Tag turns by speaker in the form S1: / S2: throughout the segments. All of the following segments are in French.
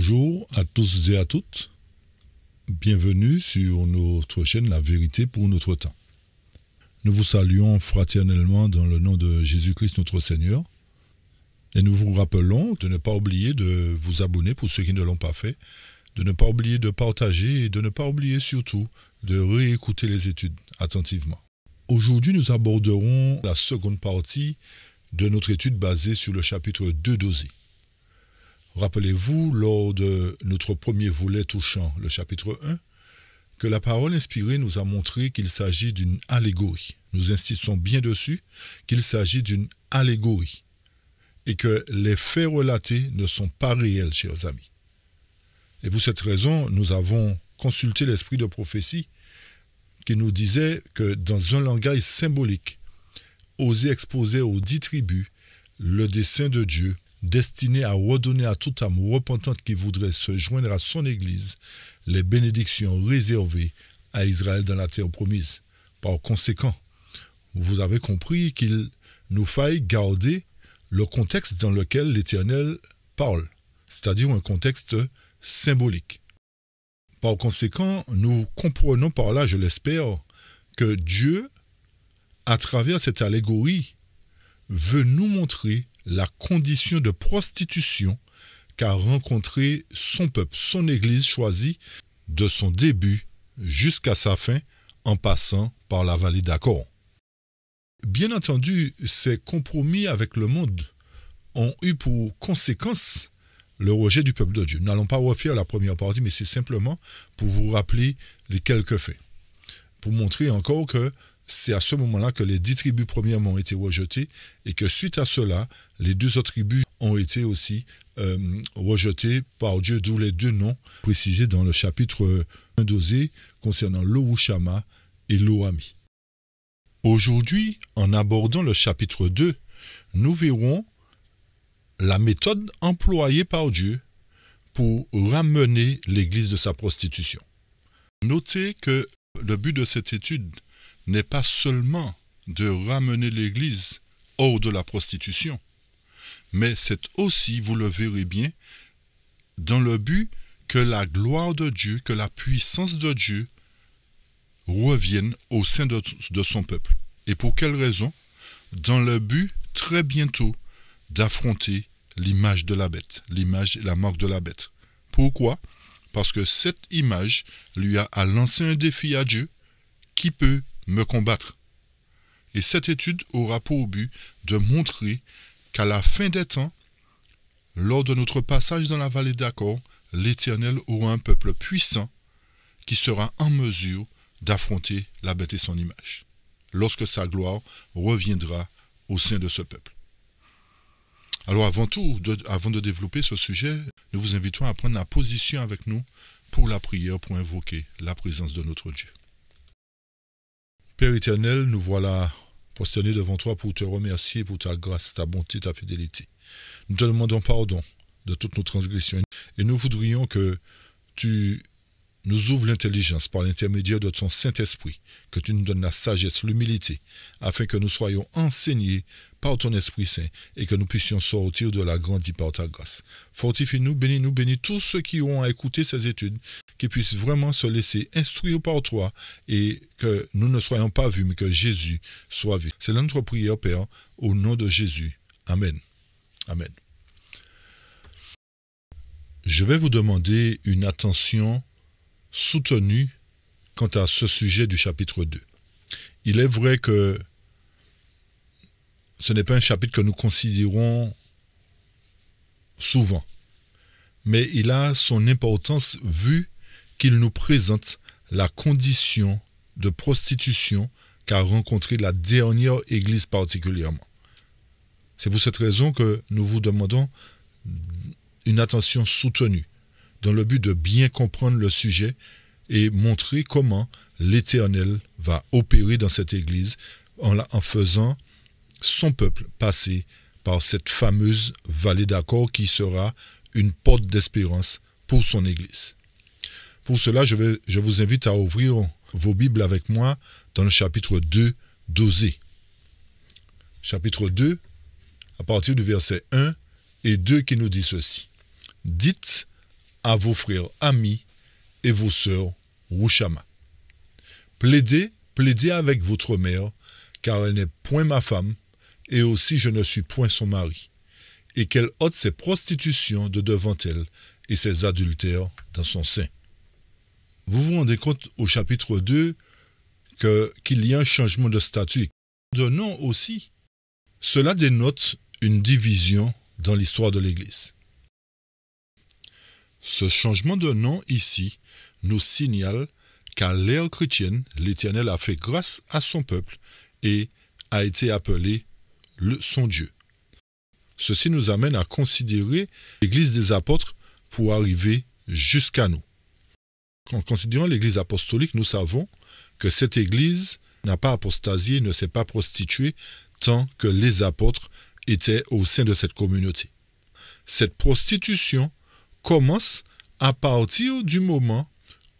S1: Bonjour à tous et à toutes. Bienvenue sur notre chaîne La Vérité pour notre temps. Nous vous saluons fraternellement dans le nom de Jésus-Christ notre Seigneur. Et nous vous rappelons de ne pas oublier de vous abonner pour ceux qui ne l'ont pas fait, de ne pas oublier de partager et de ne pas oublier surtout de réécouter les études attentivement. Aujourd'hui, nous aborderons la seconde partie de notre étude basée sur le chapitre 2 d'Osée. Rappelez-vous, lors de notre premier volet touchant le chapitre 1, que la parole inspirée nous a montré qu'il s'agit d'une allégorie. Nous insistons bien dessus qu'il s'agit d'une allégorie et que les faits relatés ne sont pas réels, chers amis. Et pour cette raison, nous avons consulté l'esprit de prophétie qui nous disait que dans un langage symbolique, Osée exposait aux 10 tribus le dessein de Dieu destiné à redonner à toute âme repentante qui voudrait se joindre à son Église les bénédictions réservées à Israël dans la terre promise. Par conséquent, vous avez compris qu'il nous faille garder le contexte dans lequel l'Éternel parle, c'est-à-dire un contexte symbolique. Par conséquent, nous comprenons par là, je l'espère, que Dieu, à travers cette allégorie, veut nous montrer la condition de prostitution qu'a rencontré son peuple, son Église choisie, de son début jusqu'à sa fin, en passant par la vallée d'Akor. Bien entendu, ces compromis avec le monde ont eu pour conséquence le rejet du peuple de Dieu. Nous n'allons pas refaire la première partie, mais c'est simplement pour vous rappeler les quelques faits, pour montrer encore que c'est à ce moment-là que les 10 tribus premièrement ont été rejetées et que suite à cela, les 2 autres tribus ont été aussi rejetées par Dieu, d'où les 2 noms précisés dans le chapitre 1 d'Osée concernant Lo-Rushama et Lo-Ami. Aujourd'hui, en abordant le chapitre 2, nous verrons la méthode employée par Dieu pour ramener l'Église de sa prostitution. Notez que le but de cette étude n'est pas seulement de ramener l'Église hors de la prostitution, mais c'est aussi, vous le verrez bien, dans le but que la gloire de Dieu, que la puissance de Dieu revienne au sein de son peuple. Et pour quelle raison? Dans le but, très bientôt, d'affronter l'image de la bête, l'image et la marque de la bête. Pourquoi? Parce que cette image lui a lancé un défi à Dieu. Qui peut me combattre? Et cette étude aura pour but de montrer qu'à la fin des temps, lors de notre passage dans la vallée d'Akor, l'Éternel aura un peuple puissant qui sera en mesure d'affronter la bête et son image, lorsque sa gloire reviendra au sein de ce peuple. Alors avant de développer ce sujet, nous vous invitons à prendre la position avec nous pour la prière, pour invoquer la présence de notre Dieu. Père éternel, nous voilà prosternés devant toi pour te remercier pour ta grâce, ta bonté, ta fidélité. Nous te demandons pardon de toutes nos transgressions et nous voudrions que tu nous ouvres l'intelligence par l'intermédiaire de ton Saint-Esprit, que tu nous donnes la sagesse, l'humilité, afin que nous soyons enseignés par ton Esprit Saint et que nous puissions sortir de la grandie par ta grâce. Fortifie-nous, bénis tous ceux qui auront à écouter ces études, qui puissent vraiment se laisser instruire par toi et que nous ne soyons pas vus, mais que Jésus soit vu. C'est notre prière, Père, au nom de Jésus. Amen. Amen. Je vais vous demander une attention soutenue quant à ce sujet du chapitre 2. Il est vrai que ce n'est pas un chapitre que nous considérons souvent, mais il a son importance vu qu'il nous présente la condition de prostitution qu'a rencontrée la dernière Église particulièrement. C'est pour cette raison que nous vous demandons une attention soutenue, dans le but de bien comprendre le sujet et montrer comment l'Éternel va opérer dans cette Église en faisant son peuple passer par cette fameuse vallée d'Akor qui sera une porte d'espérance pour son Église. Pour cela, je vous invite à ouvrir vos Bibles avec moi dans le chapitre 2 d'Osée. Chapitre 2, à partir du verset 1 et 2 qui nous dit ceci. « Dites à vos frères Ami et vos sœurs Rushama. Plaidez avec votre mère, car elle n'est point ma femme, et aussi je ne suis point son mari, et qu'elle ôte ses prostitutions de devant elle et ses adultères dans son sein. Vous vous rendez compte au chapitre 2 qu'il y a un changement de statut, de nom aussi. Cela dénote une division dans l'histoire de l'Église. Ce changement de nom ici nous signale qu'à l'ère chrétienne, l'Éternel a fait grâce à son peuple et a été appelé son Dieu. Ceci nous amène à considérer l'Église des apôtres pour arriver jusqu'à nous. En considérant l'Église apostolique, nous savons que cette Église n'a pas apostasié, ne s'est pas prostituée tant que les apôtres étaient au sein de cette communauté. Cette prostitution commence à partir du moment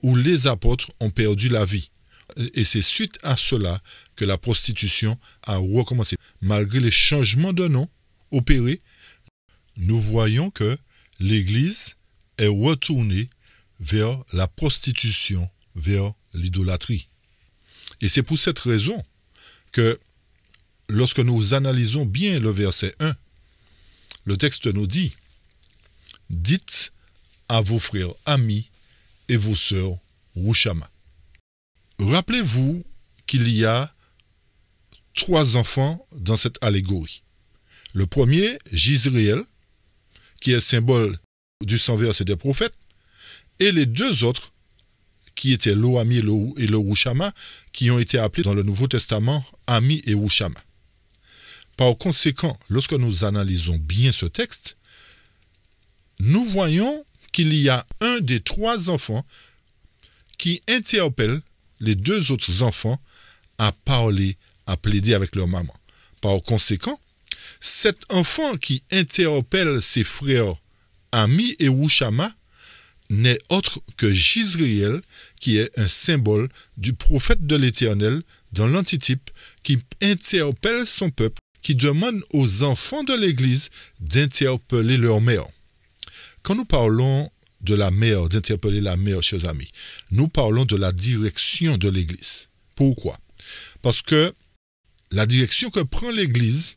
S1: où les apôtres ont perdu la vie. Et c'est suite à cela que la prostitution a recommencé. Malgré les changements de nom opérés, nous voyons que l'Église est retournée vers la prostitution, vers l'idolâtrie. Et c'est pour cette raison que lorsque nous analysons bien le verset 1, le texte nous dit « Dites à vos frères Ami et vos sœurs Rushama ». Rappelez-vous qu'il y a 3 enfants dans cette allégorie. Le premier, Jizréel, qui est symbole du sang versé des prophètes, et les 2 autres, qui étaient Lo-Ami et le Rushama, qui ont été appelés dans le Nouveau Testament Ami et Rushama. Par conséquent, lorsque nous analysons bien ce texte, nous voyons qu'il y a un des 3 enfants qui interpelle les 2 autres enfants à parler, à plaider avec leur maman. Par conséquent, cet enfant qui interpelle ses frères Ami et Rushama n'est autre que Jizréel, qui est un symbole du prophète de l'Éternel dans l'antitype, qui interpelle son peuple, qui demande aux enfants de l'Église d'interpeller leur mère. Quand nous parlons de la mère, d'interpeller la mère, chers amis, nous parlons de la direction de l'Église. Pourquoi? Parce que la direction que prend l'Église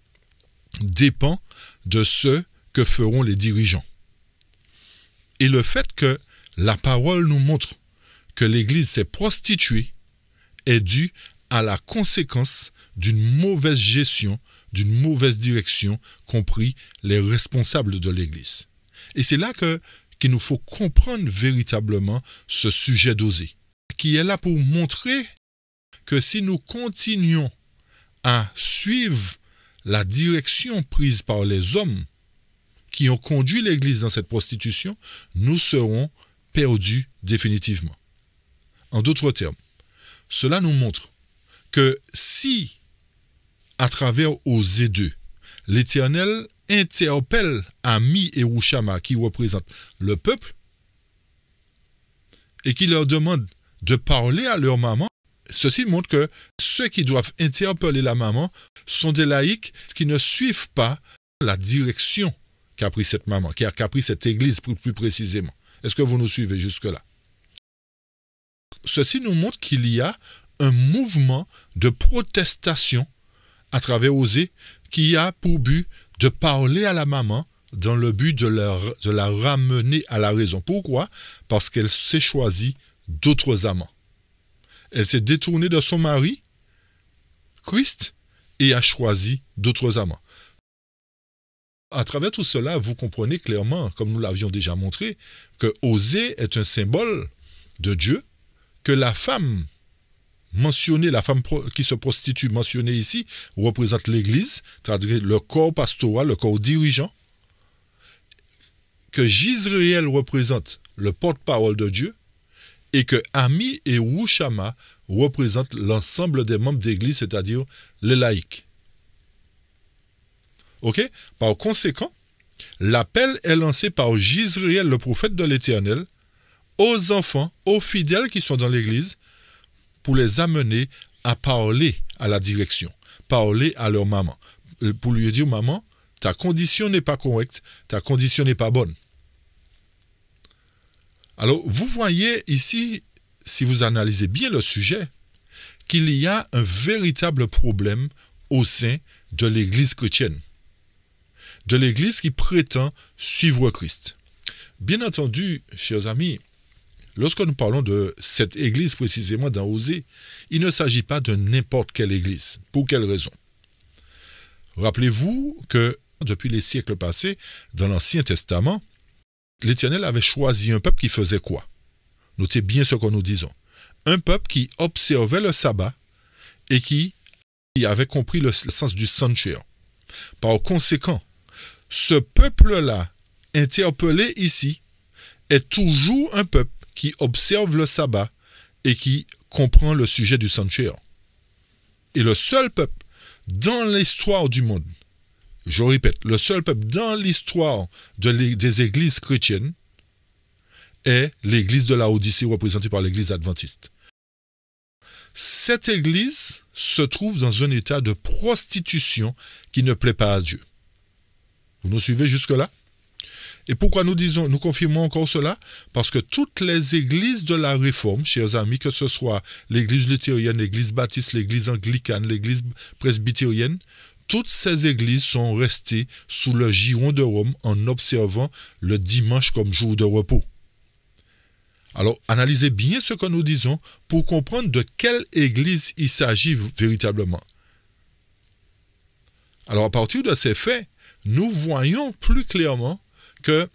S1: dépend de ce que feront les dirigeants. Et le fait que la parole nous montre que l'Église s'est prostituée est dû à la conséquence d'une mauvaise gestion, d'une mauvaise direction qu'ont pris les responsables de l'Église. Et c'est là qu'il nous faut comprendre véritablement ce sujet d'Osée, qui est là pour montrer que si nous continuons à suivre la direction prise par les hommes qui ont conduit l'Église dans cette prostitution, nous serons perdus définitivement. En d'autres termes, cela nous montre que si, à travers Osée 2, l'Éternel interpelle Ami et Rushama, qui représentent le peuple, et qui leur demande de parler à leur maman, ceci montre que ceux qui doivent interpeller la maman sont des laïcs qui ne suivent pas la direction qu'a pris cette maman, qu'a pris cette Église plus précisément. Est-ce que vous nous suivez jusque-là? Ceci nous montre qu'il y a un mouvement de protestation à travers Osée qui a pour but de parler à la maman dans le but de la ramener à la raison. Pourquoi? Parce qu'elle s'est choisie d'autres amants. Elle s'est détournée de son mari, Christ, et a choisi d'autres amants. À travers tout cela, vous comprenez clairement, comme nous l'avions déjà montré, que Osée est un symbole de Dieu, que la femme mentionnée, la femme qui se prostitue mentionnée ici, représente l'Église, c'est-à-dire le corps pastoral, le corps dirigeant, que Jizréel représente le porte-parole de Dieu, et que Ami et Rushama représentent l'ensemble des membres d'Église, c'est-à-dire les laïcs. Ok? Par conséquent, l'appel est lancé par Jizréel, le prophète de l'Éternel, aux enfants, aux fidèles qui sont dans l'Église, pour les amener à parler à la direction, parler à leur maman, pour lui dire, maman, ta condition n'est pas correcte, ta condition n'est pas bonne. Alors, vous voyez ici, si vous analysez bien le sujet, qu'il y a un véritable problème au sein de l'Église chrétienne, de l'Église qui prétend suivre Christ. Bien entendu, chers amis, lorsque nous parlons de cette Église précisément dans Osée, il ne s'agit pas de n'importe quelle Église. Pour quelle raison? Rappelez-vous que depuis les siècles passés, dans l'Ancien Testament, l'Éternel avait choisi un peuple qui faisait quoi? Notez bien ce que nous disons. Un peuple qui observait le sabbat et qui avait compris le sens du sanctuaire. Par conséquent, ce peuple-là, interpellé ici, est toujours un peuple qui observe le sabbat et qui comprend le sujet du sanctuaire. Et le seul peuple dans l'histoire du monde, je répète, le seul peuple dans l'histoire des églises chrétiennes est l'église de Laodicée représentée par l'église adventiste. Cette église se trouve dans un état de prostitution qui ne plaît pas à Dieu. Vous nous suivez jusque-là? Et pourquoi nous confirmons encore cela? Parce que toutes les églises de la Réforme, chers amis, que ce soit l'église luthérienne, l'église baptiste, l'église anglicane, l'église presbytérienne, toutes ces églises sont restées sous le giron de Rome en observant le dimanche comme jour de repos. Alors, analysez bien ce que nous disons pour comprendre de quelle église il s'agit véritablement. Alors, à partir de ces faits, nous voyons plus clairement que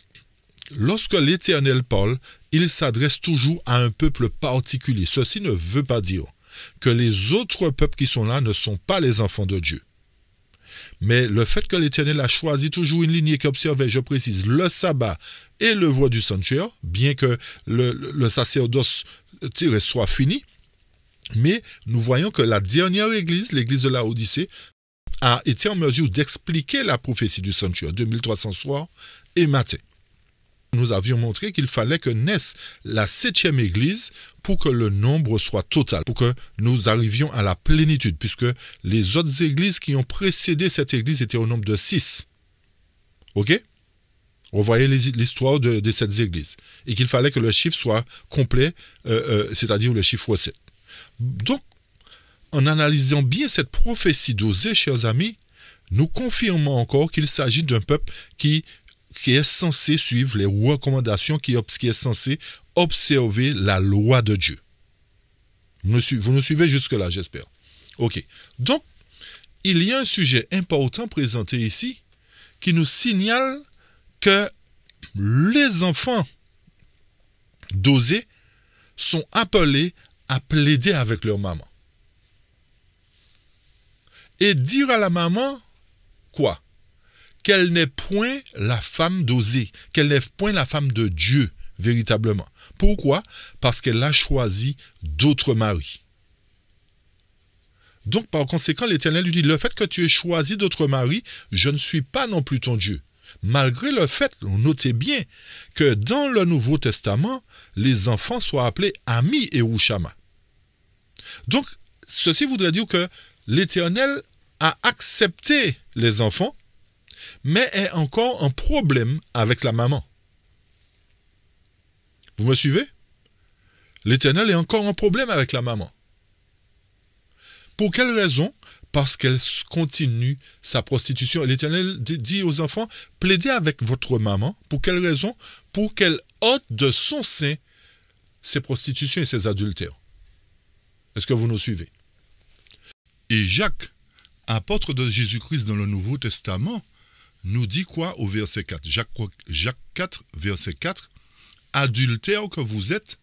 S1: lorsque l'Éternel parle, il s'adresse toujours à un peuple particulier. Ceci ne veut pas dire que les autres peuples qui sont là ne sont pas les enfants de Dieu. Mais le fait que l'Éternel a choisi toujours une lignée qui observait, je précise, le sabbat et le voie du sanctuaire, bien que le sacerdoce soit fini, mais nous voyons que la dernière église, l'église de Laodicée, a été en mesure d'expliquer la prophétie du sanctuaire, 2300 soirs et matins. Nous avions montré qu'il fallait que naisse la 7e église pour que le nombre soit total, pour que nous arrivions à la plénitude, puisque les autres églises qui ont précédé cette église étaient au nombre de 6. Ok? On voyait l'histoire de ces églises. Et qu'il fallait que le chiffre soit complet, c'est-à-dire le chiffre 7. Donc, en analysant bien cette prophétie d'Osée, chers amis, nous confirmons encore qu'il s'agit d'un peuple qui est censé suivre les recommandations, qui est censé observer la loi de Dieu. Vous nous suivez jusque-là, j'espère. Ok. Donc, il y a un sujet important présenté ici qui nous signale que les enfants d'Osée sont appelés à plaider avec leur maman. Et dire à la maman, quoi? Qu'elle n'est point la femme d'Osée, qu'elle n'est point la femme de Dieu, véritablement. Pourquoi? Parce qu'elle a choisi d'autres maris. Donc, par conséquent, l'Éternel lui dit, le fait que tu aies choisi d'autres maris, je ne suis pas non plus ton Dieu. Malgré le fait, notez bien, que dans le Nouveau Testament, les enfants soient appelés Ami et Rouchama. Donc, ceci voudrait dire que l'Éternel a accepté les enfants, mais est encore en problème avec la maman. Vous me suivez? L'Éternel est encore en problème avec la maman. Pour quelle raison? Parce qu'elle continue sa prostitution. L'Éternel dit aux enfants, plaidez avec votre maman. Pour quelle raison? Pour qu'elle ôte de son sein ses prostitutions et ses adultères. Est-ce que vous nous suivez? Et Jacques, apôtre de Jésus-Christ dans le Nouveau Testament, nous dit quoi au verset 4? Jacques 4, verset 4. Adultères que vous êtes,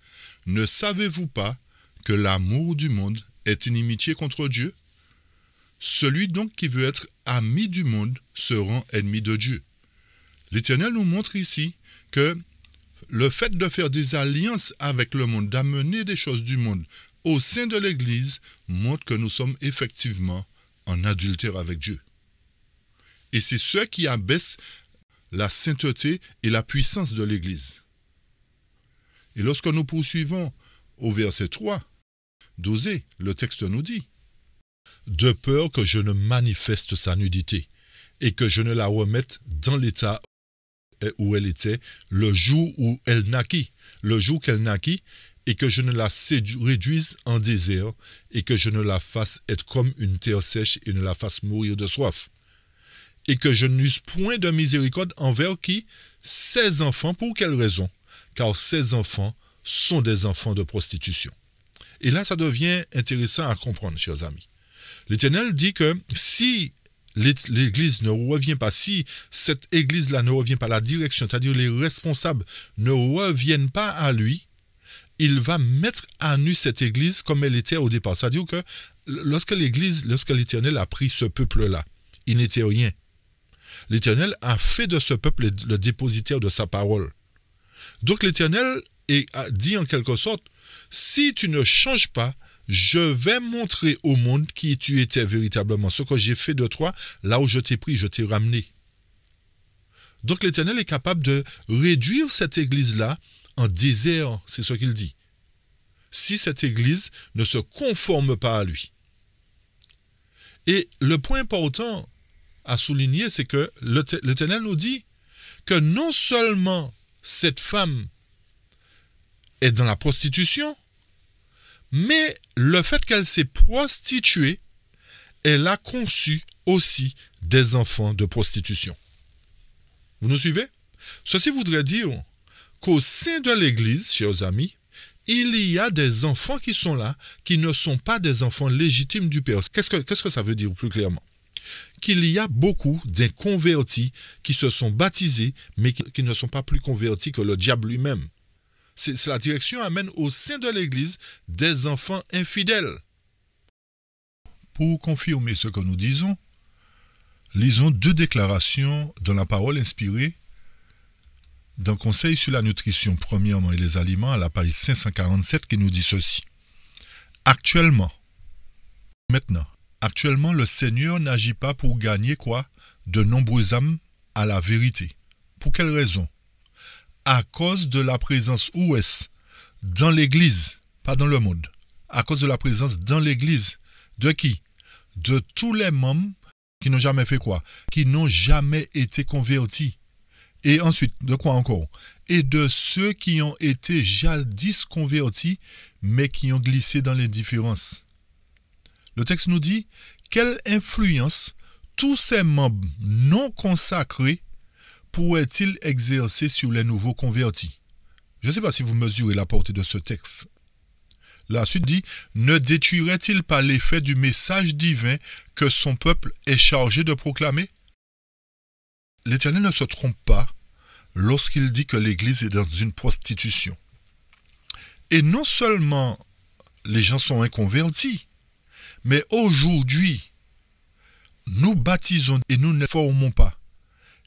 S1: ne savez-vous pas que l'amour du monde est inimitié contre Dieu? Celui donc qui veut être ami du monde se rend ennemi de Dieu. L'Éternel nous montre ici que le fait de faire des alliances avec le monde, d'amener des choses du monde au sein de l'Église, montre que nous sommes effectivement en adultère avec Dieu. Et c'est ce qui abaisse la sainteté et la puissance de l'Église. Et lorsque nous poursuivons au verset 3 d'Osée, le texte nous dit « De peur que je ne manifeste sa nudité et que je ne la remette dans l'état où elle était le jour où elle naquit, le jour qu'elle naquit, et que je ne la réduise en désert, et que je ne la fasse être comme une terre sèche, et ne la fasse mourir de soif. Et que je n'eusse point de miséricorde envers qui? Ses enfants. Pour quelle raison? Car ses enfants sont des enfants de prostitution. Et là, ça devient intéressant à comprendre, chers amis. L'Éternel dit que si l'Église ne revient pas, si cette Église-là ne revient pas, la direction, c'est-à-dire les responsables ne reviennent pas à lui, il va mettre à nu cette Église comme elle était au départ. C'est-à-dire que lorsque l'Éternel a pris ce peuple-là, il n'était rien. L'Éternel a fait de ce peuple le dépositaire de sa parole. Donc l'Éternel a dit en quelque sorte, si tu ne changes pas, je vais montrer au monde qui tu étais véritablement. Ce que j'ai fait de toi, là où je t'ai pris, je t'ai ramené. Donc l'Éternel est capable de réduire cette Église-là en désert, c'est ce qu'il dit. Si cette Église ne se conforme pas à lui. Et le point important à souligner, c'est que l'Éternel nous dit que non seulement cette femme est dans la prostitution, mais le fait qu'elle s'est prostituée, elle a conçu aussi des enfants de prostitution. Vous nous suivez? Ceci voudrait dire qu'au sein de l'Église, chers amis, il y a des enfants qui sont là, qui ne sont pas des enfants légitimes du Père. Qu'est-ce que ça veut dire plus clairement? Qu'il y a beaucoup d'inconvertis qui se sont baptisés, mais qui ne sont pas plus convertis que le diable lui-même. C'est la direction amène au sein de l'Église des enfants infidèles. Pour confirmer ce que nous disons, lisons 2 déclarations dans la parole inspirée d'un conseil sur la nutrition, premièrement, et les aliments, à la page 547, qui nous dit ceci. Actuellement, le Seigneur n'agit pas pour gagner quoi? De nombreuses âmes à la vérité. Pour quelle raison? À cause de la présence, où est-ce? Dans l'Église, pas dans le monde. À cause de la présence dans l'Église. De qui? De tous les membres qui n'ont jamais fait quoi? Qui n'ont jamais été convertis. Et ensuite, de quoi encore? Et de ceux qui ont été jadis convertis, mais qui ont glissé dans l'indifférence. Le texte nous dit, quelle influence tous ces membres non consacrés pourrait-il exercer sur les nouveaux convertis? Je ne sais pas si vous mesurez la portée de ce texte. La suite dit, ne détruirait-il pas l'effet du message divin que son peuple est chargé de proclamer? L'Éternel ne se trompe pas lorsqu'il dit que l'Église est dans une prostitution. Et non seulement les gens sont inconvertis, mais aujourd'hui, nous baptisons et nous ne formons pas.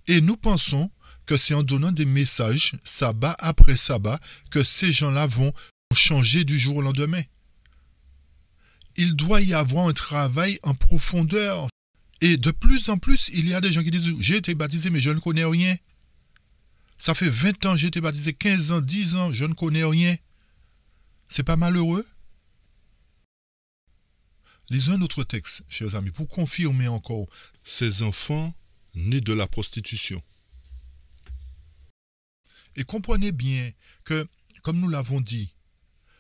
S1: Et nous pensons que c'est en donnant des messages, sabbat après sabbat, que ces gens-là vont changer du jour au lendemain. Il doit y avoir un travail en profondeur. Et de plus en plus, il y a des gens qui disent « J'ai été baptisé, mais je ne connais rien. Ça fait 20 ans, j'ai été baptisé, 15 ans, 10 ans, je ne connais rien. » C'est pas malheureux? Lisons un autre texte, chers amis, pour confirmer encore ces enfants nés de la prostitution. Et comprenez bien que, comme nous l'avons dit,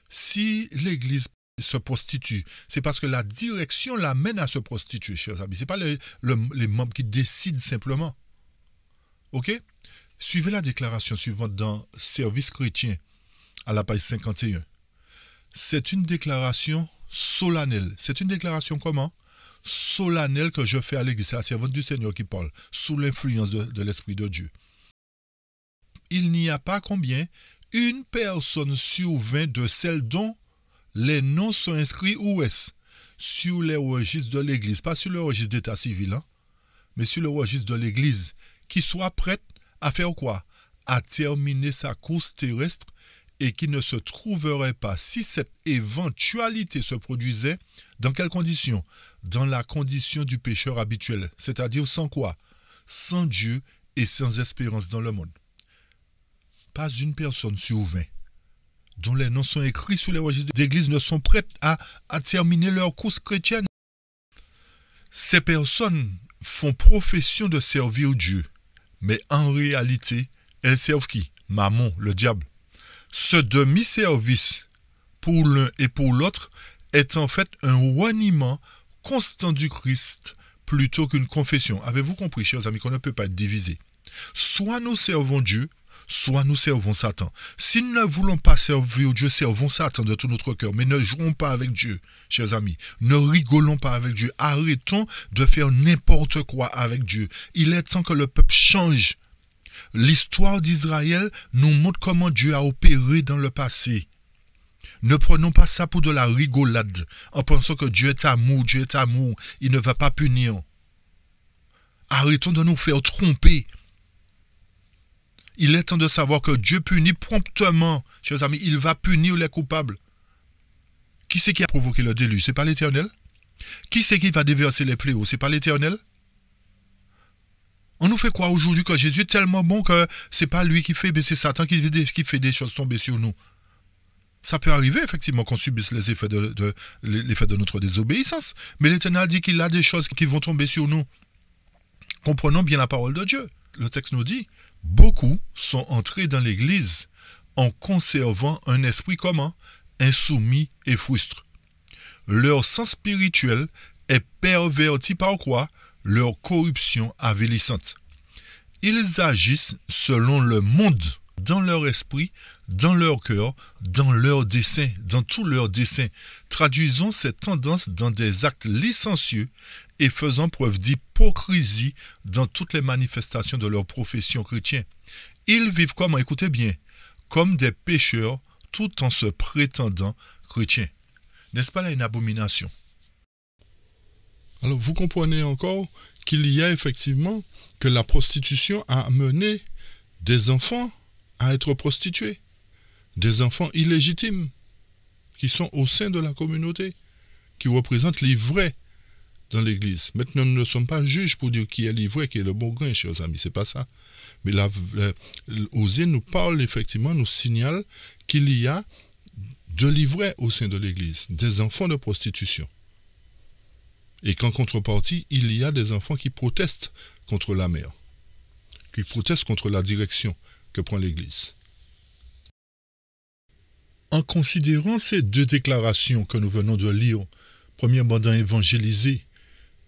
S1: si l'Église se prostitue, c'est parce que la direction l'amène à se prostituer, chers amis. Ce n'est pas les membres qui décident simplement. Ok? Suivez la déclaration suivante dans Service chrétien, à la page 51. C'est une déclaration solennelle. C'est une déclaration comment? Solennelle que je fais à l'Église. C'est la servante du Seigneur qui parle, sous l'influence de l'Esprit de Dieu. Il n'y a pas combien? Une personne sur 20 de celles dont les noms sont inscrits où est-ce? Sur les registres de l'Église. Pas sur le registre d'état civil, hein? Mais sur le registre de l'Église. Qui soit prête à faire quoi? À terminer sa course terrestre et qui ne se trouverait pas, si cette éventualité se produisait, dans quelles conditions? Dans la condition du pécheur habituel. C'est-à-dire sans quoi? Sans Dieu et sans espérance dans le monde. Pas une personne sur 20 dont les noms sont écrits sur les registres d'église ne sont prêtes à terminer leur course chrétienne. Ces personnes font profession de servir Dieu, mais en réalité, elles servent qui? Mammon, le diable. Ce demi-service pour l'un et pour l'autre est en fait un reniement constant du Christ plutôt qu'une confession. Avez-vous compris, chers amis, qu'on ne peut pas être divisé? Soit nous servons Dieu, soit nous servons Satan. Si nous ne voulons pas servir Dieu, servons Satan de tout notre cœur. Mais ne jouons pas avec Dieu, chers amis. Ne rigolons pas avec Dieu. Arrêtons de faire n'importe quoi avec Dieu. Il est temps que le peuple change. L'histoire d'Israël nous montre comment Dieu a opéré dans le passé. Ne prenons pas ça pour de la rigolade, en pensant que Dieu est amour, il ne va pas punir. Arrêtons de nous faire tromper. Il est temps de savoir que Dieu punit promptement, chers amis, il va punir les coupables. Qui c'est qui a provoqué le déluge? C'est pas l'Éternel? Qui c'est qui va déverser les fléaux? C'est pas l'Éternel? On nous fait croire aujourd'hui que Jésus est tellement bon que c'est pas lui qui fait, mais c'est Satan qui fait des choses tomber sur nous. Ça peut arriver effectivement qu'on subisse les effets de notre désobéissance, mais l'Éternel dit qu'il a des choses qui vont tomber sur nous. Comprenons bien la parole de Dieu. Le texte nous dit, beaucoup sont entrés dans l'Église en conservant un esprit comment? Insoumis et frustre. Leur sens spirituel est perverti par quoi? Leur corruption avilissante. Ils agissent selon le monde, dans leur esprit, dans leur cœur, dans leurs desseins, dans tous leurs desseins. Traduisons cette tendance dans des actes licencieux et faisant preuve d'hypocrisie dans toutes les manifestations de leur profession chrétienne. Ils vivent comment? Écoutez bien, comme des pécheurs tout en se prétendant chrétiens. N'est-ce pas là une abomination?
S2: Alors vous comprenez encore qu'il y a effectivement que la prostitution a amené des enfants à être prostitués, des enfants illégitimes qui sont au sein de la communauté, qui représentent l'ivraie dans l'Église. Maintenant, nous ne sommes pas juges pour dire qui est l'ivraie, qui est le bon grain, chers amis, c'est pas ça. Mais Osée nous parle effectivement, nous signale qu'il y a de l'ivraie au sein de l'Église, des enfants de prostitution. Et qu'en contrepartie, il y a des enfants qui protestent contre la mère, qui protestent contre la direction que prend l'Église.
S1: En considérant ces deux déclarations que nous venons de lire, premièrement dans Évangélisé,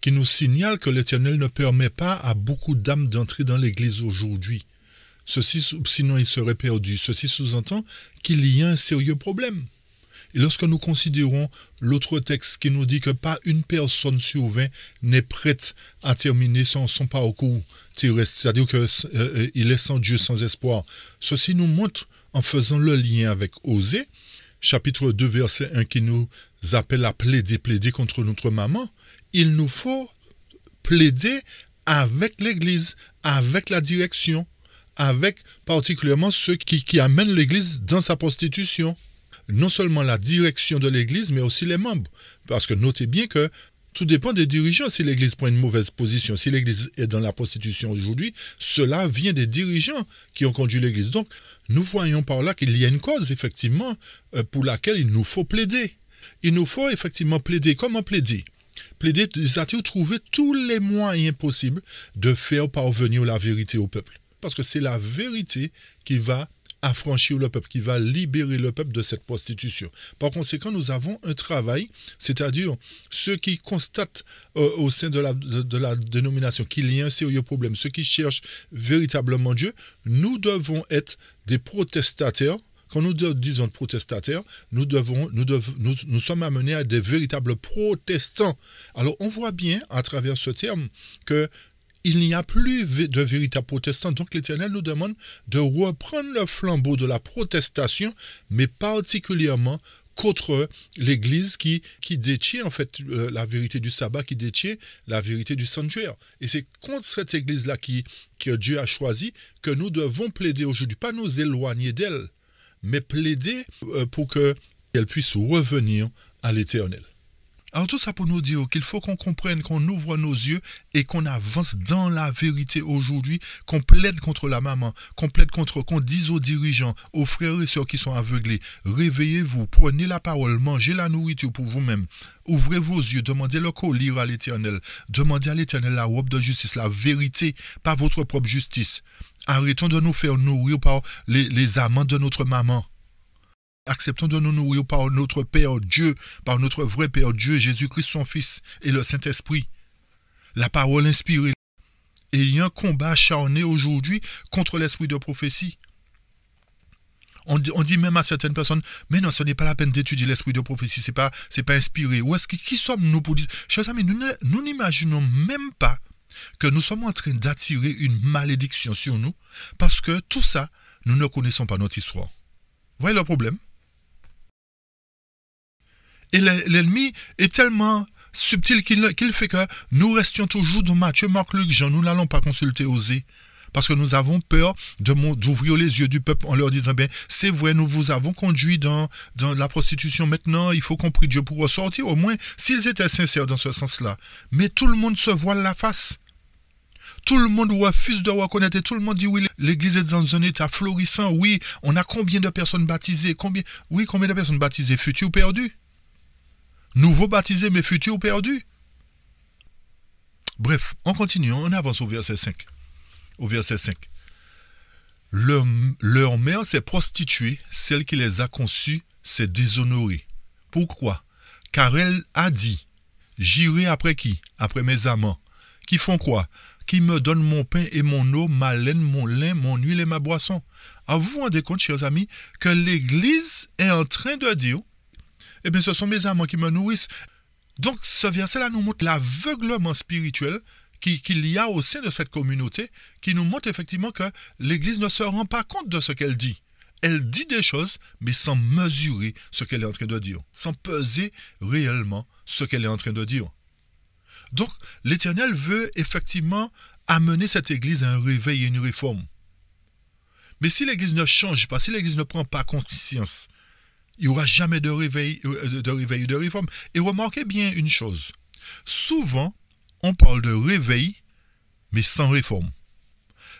S1: qui nous signalent que l'Éternel ne permet pas à beaucoup d'âmes d'entrer dans l'Église aujourd'hui, sinon ils seraient perdus. Ceci sous-entend qu'il y a un sérieux problème. Et lorsque nous considérons l'autre texte qui nous dit que pas une personne sur 20 n'est prête à terminer son parcours terrestre, c'est-à-dire qu'il est sans Dieu, sans espoir. Ceci nous montre, en faisant le lien avec Osée, chapitre 2, verset 1, qui nous appelle à plaider contre notre maman, il nous faut plaider avec l'Église, avec la direction, avec particulièrement ceux qui amènent l'Église dans sa prostitution. Non seulement la direction de l'Église, mais aussi les membres. Parce que notez bien que tout dépend des dirigeants si l'Église prend une mauvaise position. Si l'Église est dans la prostitution aujourd'hui, cela vient des dirigeants qui ont conduit l'Église. Donc, nous voyons par là qu'il y a une cause, effectivement, pour laquelle il nous faut plaider. Il nous faut effectivement plaider. Comment plaider? Plaider, c'est-à-dire trouver tous les moyens possibles de faire parvenir la vérité au peuple. Parce que c'est la vérité qui va affranchir le peuple, qui va libérer le peuple de cette prostitution. Par conséquent, nous avons un travail, c'est-à-dire ceux qui constatent au sein de la dénomination qu'il y a un sérieux problème, ceux qui cherchent véritablement Dieu, nous devons être des protestataires. Quand nous disons protestataires, nous sommes amenés à des véritables protestants. Alors, on voit bien à travers ce terme que il n'y a plus de véritables protestants. Donc l'Éternel nous demande de reprendre le flambeau de la protestation, mais particulièrement contre l'Église qui détient en fait la vérité du sabbat, qui détient la vérité du sanctuaire. Et c'est contre cette Église-là que Dieu a choisi que nous devons plaider aujourd'hui. Pas nous éloigner d'elle, mais plaider pour qu'elle puisse revenir à l'Éternel. Alors tout ça pour nous dire qu'il faut qu'on comprenne, qu'on ouvre nos yeux et qu'on avance dans la vérité aujourd'hui, qu'on plaide contre la maman, qu'on dise aux dirigeants, aux frères et sœurs qui sont aveuglés, réveillez-vous, prenez la parole, mangez la nourriture pour vous-même, ouvrez vos yeux, demandez le collier à l'Éternel, demandez à l'Éternel la robe de justice, la vérité, pas votre propre justice. Arrêtons de nous faire nourrir par les amants de notre maman. Acceptons de nous nourrir par notre Père Dieu, par notre vrai Père Dieu, Jésus-Christ son Fils et le Saint-Esprit. La parole inspirée. Et il y a un combat acharné aujourd'hui contre l'esprit de prophétie. On dit même à certaines personnes, mais non, ce n'est pas la peine d'étudier l'esprit de prophétie, c'est pas inspiré. Qui sommes-nous pour dire? Chers amis, nous n'imaginons même pas que nous sommes en train d'attirer une malédiction sur nous, parce que tout ça, nous ne connaissons pas notre histoire. Vous voyez le problème? Et l'ennemi est tellement subtil qu'il fait que nous restions toujours dans Matthieu, Marc, Luc, Jean. Nous n'allons pas consulter Osée. Parce que nous avons peur d'ouvrir les yeux du peuple en leur disant, bien, c'est vrai, nous vous avons conduit dans la prostitution. Maintenant, il faut qu'on prie Dieu pour ressortir. Au moins, s'ils étaient sincères dans ce sens-là. Mais tout le monde se voile la face. Tout le monde refuse de reconnaître et tout le monde dit oui, l'église est dans un état florissant. Oui, on a combien de personnes baptisées? Combien de personnes baptisées? Futurs perdus. Nouveaux baptisés, mais futurs perdus. Bref, on continue, on avance au verset 5. Au verset 5. Leur mère s'est prostituée, celle qui les a conçus s'est déshonorée. Pourquoi? Car elle a dit, j'irai après qui? Après mes amants. Qui font quoi? Qui me donnent mon pain et mon eau, ma laine, mon lin, mon huile et ma boisson. Alors vous vous rendez compte, chers amis, que l'Église est en train de dire, eh bien ce sont mes amants qui me nourrissent. Donc ce verset-là nous montre l'aveuglement spirituel qu'il y a au sein de cette communauté, qui nous montre effectivement que l'Église ne se rend pas compte de ce qu'elle dit. Elle dit des choses, mais sans mesurer ce qu'elle est en train de dire, sans peser réellement ce qu'elle est en train de dire. Donc, l'Éternel veut effectivement amener cette Église à un réveil et une réforme. Mais si l'Église ne change pas, si l'Église ne prend pas conscience, il n'y aura jamais de réveil et de réforme. Et remarquez bien une chose. Souvent, on parle de réveil, mais sans réforme.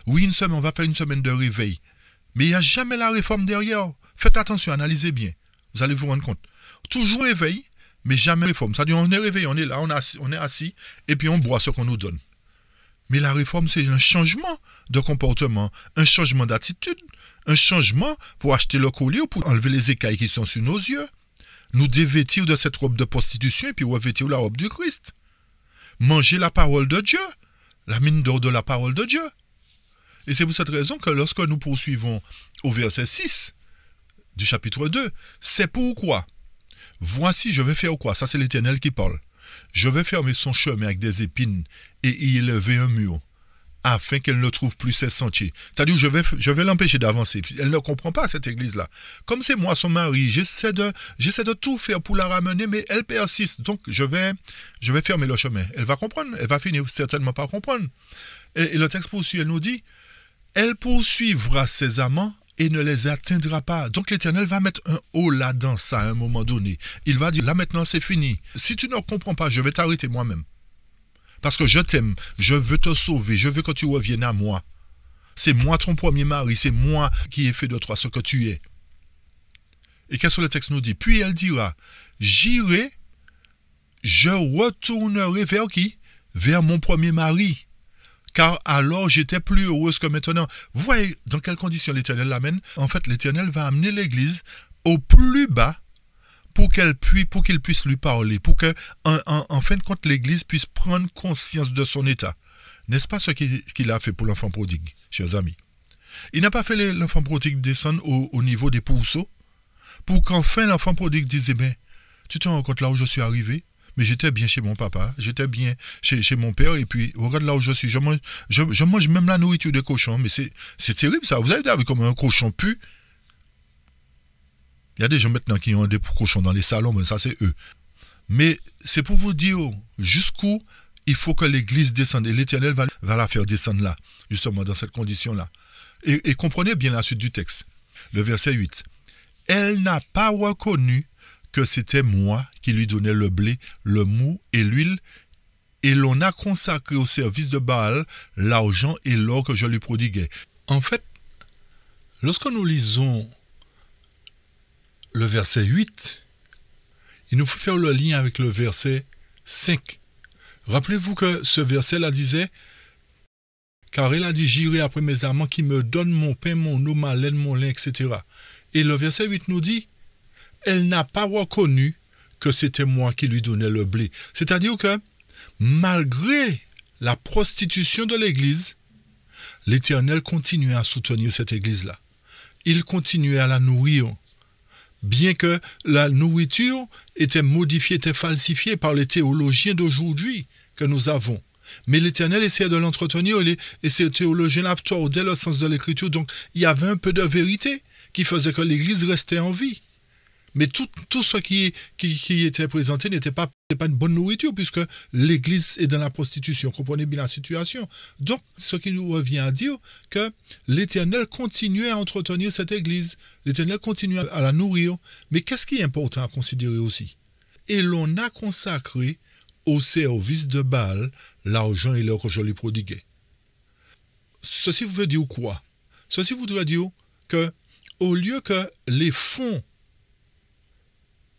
S1: Oui, on va faire une semaine de réveil, mais il n'y a jamais la réforme derrière. Faites attention, analysez bien. Vous allez vous rendre compte. Toujours réveil, mais jamais réforme. C'est-à-dire, on est réveillé, on est là, on est assis, et puis on boit ce qu'on nous donne. Mais la réforme, c'est un changement de comportement, un changement d'attitude, un changement pour acheter le collier ou pour enlever les écailles qui sont sur nos yeux. Nous dévêtir de cette robe de prostitution et puis revêtir la robe du Christ. Manger la parole de Dieu, la mine d'or de la parole de Dieu. Et c'est pour cette raison que lorsque nous poursuivons au verset 6 du chapitre 2, c'est pourquoi. Voici, je vais faire quoi? Ça, c'est l'Éternel qui parle. Je vais fermer son chemin avec des épines et y élever un mur, afin qu'elle ne trouve plus ses sentiers. C'est-à-dire, je vais l'empêcher d'avancer. Elle ne comprend pas cette église-là. Comme c'est moi son mari, j'essaie de tout faire pour la ramener, mais elle persiste. Donc, je vais fermer le chemin. Elle va comprendre. Elle va finir certainement par comprendre. Et le texte poursuit, elle nous dit, elle poursuivra ses amants et ne les atteindra pas. Donc l'Éternel va mettre un haut là dans ça à un moment donné. Il va dire, là maintenant c'est fini. Si tu ne comprends pas, je vais t'arrêter moi-même. Parce que je t'aime, je veux te sauver, je veux que tu reviennes à moi. C'est moi ton premier mari, c'est moi qui ai fait de toi ce que tu es. Et qu'est-ce que le texte nous dit? Puis elle dira, j'irai, je retournerai vers qui? Vers mon premier mari. Car alors j'étais plus heureuse que maintenant. Vous voyez dans quelles conditions l'Éternel l'amène? En fait, l'Éternel va amener l'Église au plus bas pour qu'il puisse lui parler, pour que, en fin de compte, l'Église puisse prendre conscience de son état. N'est-ce pas ce qu'il a fait pour l'enfant prodigue, chers amis? Il n'a pas fait l'enfant prodigue descendre au niveau des pourceaux, pour qu'enfin l'enfant prodigue dise, eh bien, tu te rends compte là où je suis arrivé? Mais j'étais bien chez mon papa, j'étais bien chez mon père, et puis regarde là où je suis, je mange même la nourriture des cochons, mais c'est terrible ça. Vous avez vu comment un cochon pue? Il y a des gens maintenant qui ont des cochons dans les salons, mais ça c'est eux. Mais c'est pour vous dire jusqu'où il faut que l'Église descende, et l'Éternel va la faire descendre là, justement dans cette condition-là. Et comprenez bien la suite du texte, le verset 8. Elle n'a pas reconnu que c'était moi qui lui donnais le blé, le mou et l'huile, et l'on a consacré au service de Baal l'argent et l'or que je lui prodiguais. En fait, lorsque nous lisons le verset 8, il nous faut faire le lien avec le verset 5. Rappelez-vous que ce verset-là disait, car il a dit, j'irai après mes amants qui me donnent mon pain, mon eau, ma laine, mon lin, etc. Et le verset 8 nous dit, elle n'a pas reconnu que c'était moi qui lui donnais le blé. C'est-à-dire que, malgré la prostitution de l'Église, l'Éternel continuait à soutenir cette Église-là. Il continuait à la nourrir. Bien que la nourriture était modifiée, était falsifiée par les théologiens d'aujourd'hui que nous avons. Mais l'Éternel essayait de l'entretenir et ces théologiens-là tordaient le sens de l'Écriture. Donc, il y avait un peu de vérité qui faisait que l'Église restait en vie. Mais tout ce qui était présenté n'était pas une bonne nourriture, puisque l'Église est dans la prostitution. Comprenez bien la situation. Donc, ce qui nous revient à dire que l'Éternel continuait à entretenir cette Église. L'Éternel continuait à la nourrir. Mais qu'est-ce qui est important à considérer aussi? Et l'on a consacré au service de Baal l'argent et l'or que je lui prodiguais. Ceci veut dire quoi? Ceci voudrait dire que, au lieu que les fonds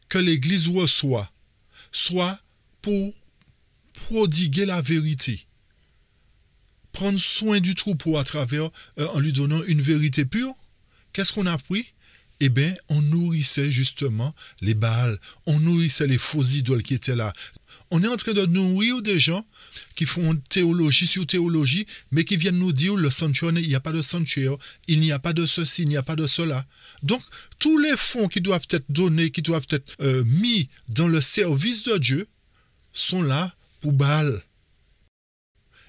S1: que l'Église reçoit soit pour prodiguer la vérité, prendre soin du troupeau à travers, en lui donnant une vérité pure, qu'est-ce qu'on a pris? Eh bien, on nourrissait justement les Baals, on nourrissait les faux idoles qui étaient là. On est en train de nourrir des gens qui font théologie sur théologie, mais qui viennent nous dire le sanctuaire, il n'y a pas de sanctuaire, il n'y a pas de ceci, il n'y a pas de cela. Donc, tous les fonds qui doivent être donnés, qui doivent être mis dans le service de Dieu, sont là pour Baal.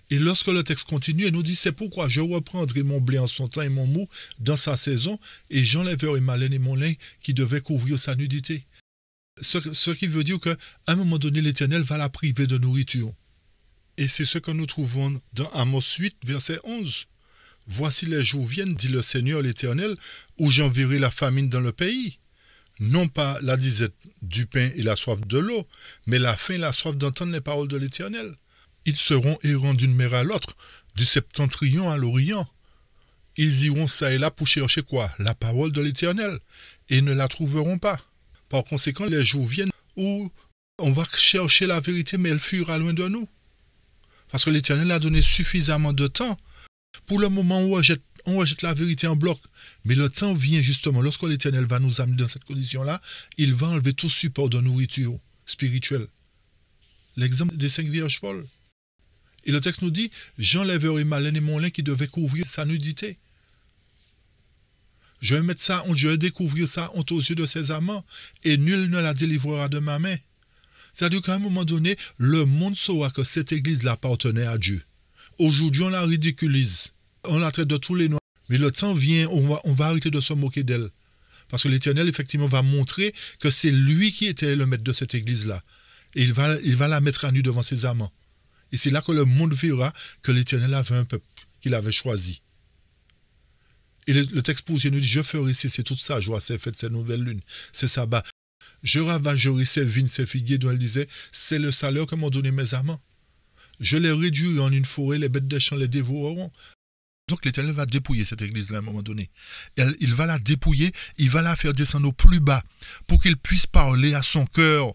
S1: Et lorsque le texte continue, il nous dit, c'est pourquoi je reprendrai mon blé en son temps et mon mou dans sa saison, et j'enlèverai ma laine et mon lin qui devaient couvrir sa nudité. Ce qui veut dire qu'à un moment donné, l'Éternel va la priver de nourriture. Et c'est ce que nous trouvons dans Amos 8, verset 11. « Voici les jours viennent, dit le Seigneur l'Éternel, où j'enverrai la famine dans le pays. Non pas la disette du pain et la soif de l'eau, mais la faim et la soif d'entendre les paroles de l'Éternel. Ils seront errants d'une mer à l'autre, du septentrion à l'orient. Ils iront ça et là pour chercher quoi? La parole de l'Éternel, et ne la trouveront pas. Par conséquent, les jours viennent où on va chercher la vérité, mais elle fuira loin de nous. Parce que l'Éternel a donné suffisamment de temps pour le moment où on rejette la vérité en bloc. Mais le temps vient justement, lorsque l'Éternel va nous amener dans cette condition-là, il va enlever tout support de nourriture spirituelle. L'exemple des 5 vierges folles. Et le texte nous dit, j'enlèverai ma laine et mon lin qui devaient couvrir sa nudité. Je vais mettre ça, je vais découvrir ça honte aux yeux de ses amants, et nul ne la délivrera de ma main. C'est-à-dire qu'à un moment donné, le monde saura que cette église-là appartenait à Dieu. Aujourd'hui, on la ridiculise. On la traite de tous les noms. Mais le temps vient, on va arrêter de se moquer d'elle. Parce que l'Éternel, effectivement, va montrer que c'est lui qui était le maître de cette église-là. Et il va la mettre à nu devant ses amants. Et c'est là que le monde verra que l'Éternel avait un peuple qu'il avait choisi. Et le texte poursuit nous dit, je ferai cesser toute sa joie, ses fêtes, ses nouvelles lunes, ses sabbats. Je ravagerai ses vignes, ses figuiers, dont elle disait, c'est le salaire que m'ont donné mes amants. Je les réduirai en une forêt, les bêtes des champs les dévoreront. Donc l'Éternel va dépouiller cette église-là à un moment donné. Il va la dépouiller, il va la faire descendre au plus bas, pour qu'il puisse parler à son cœur.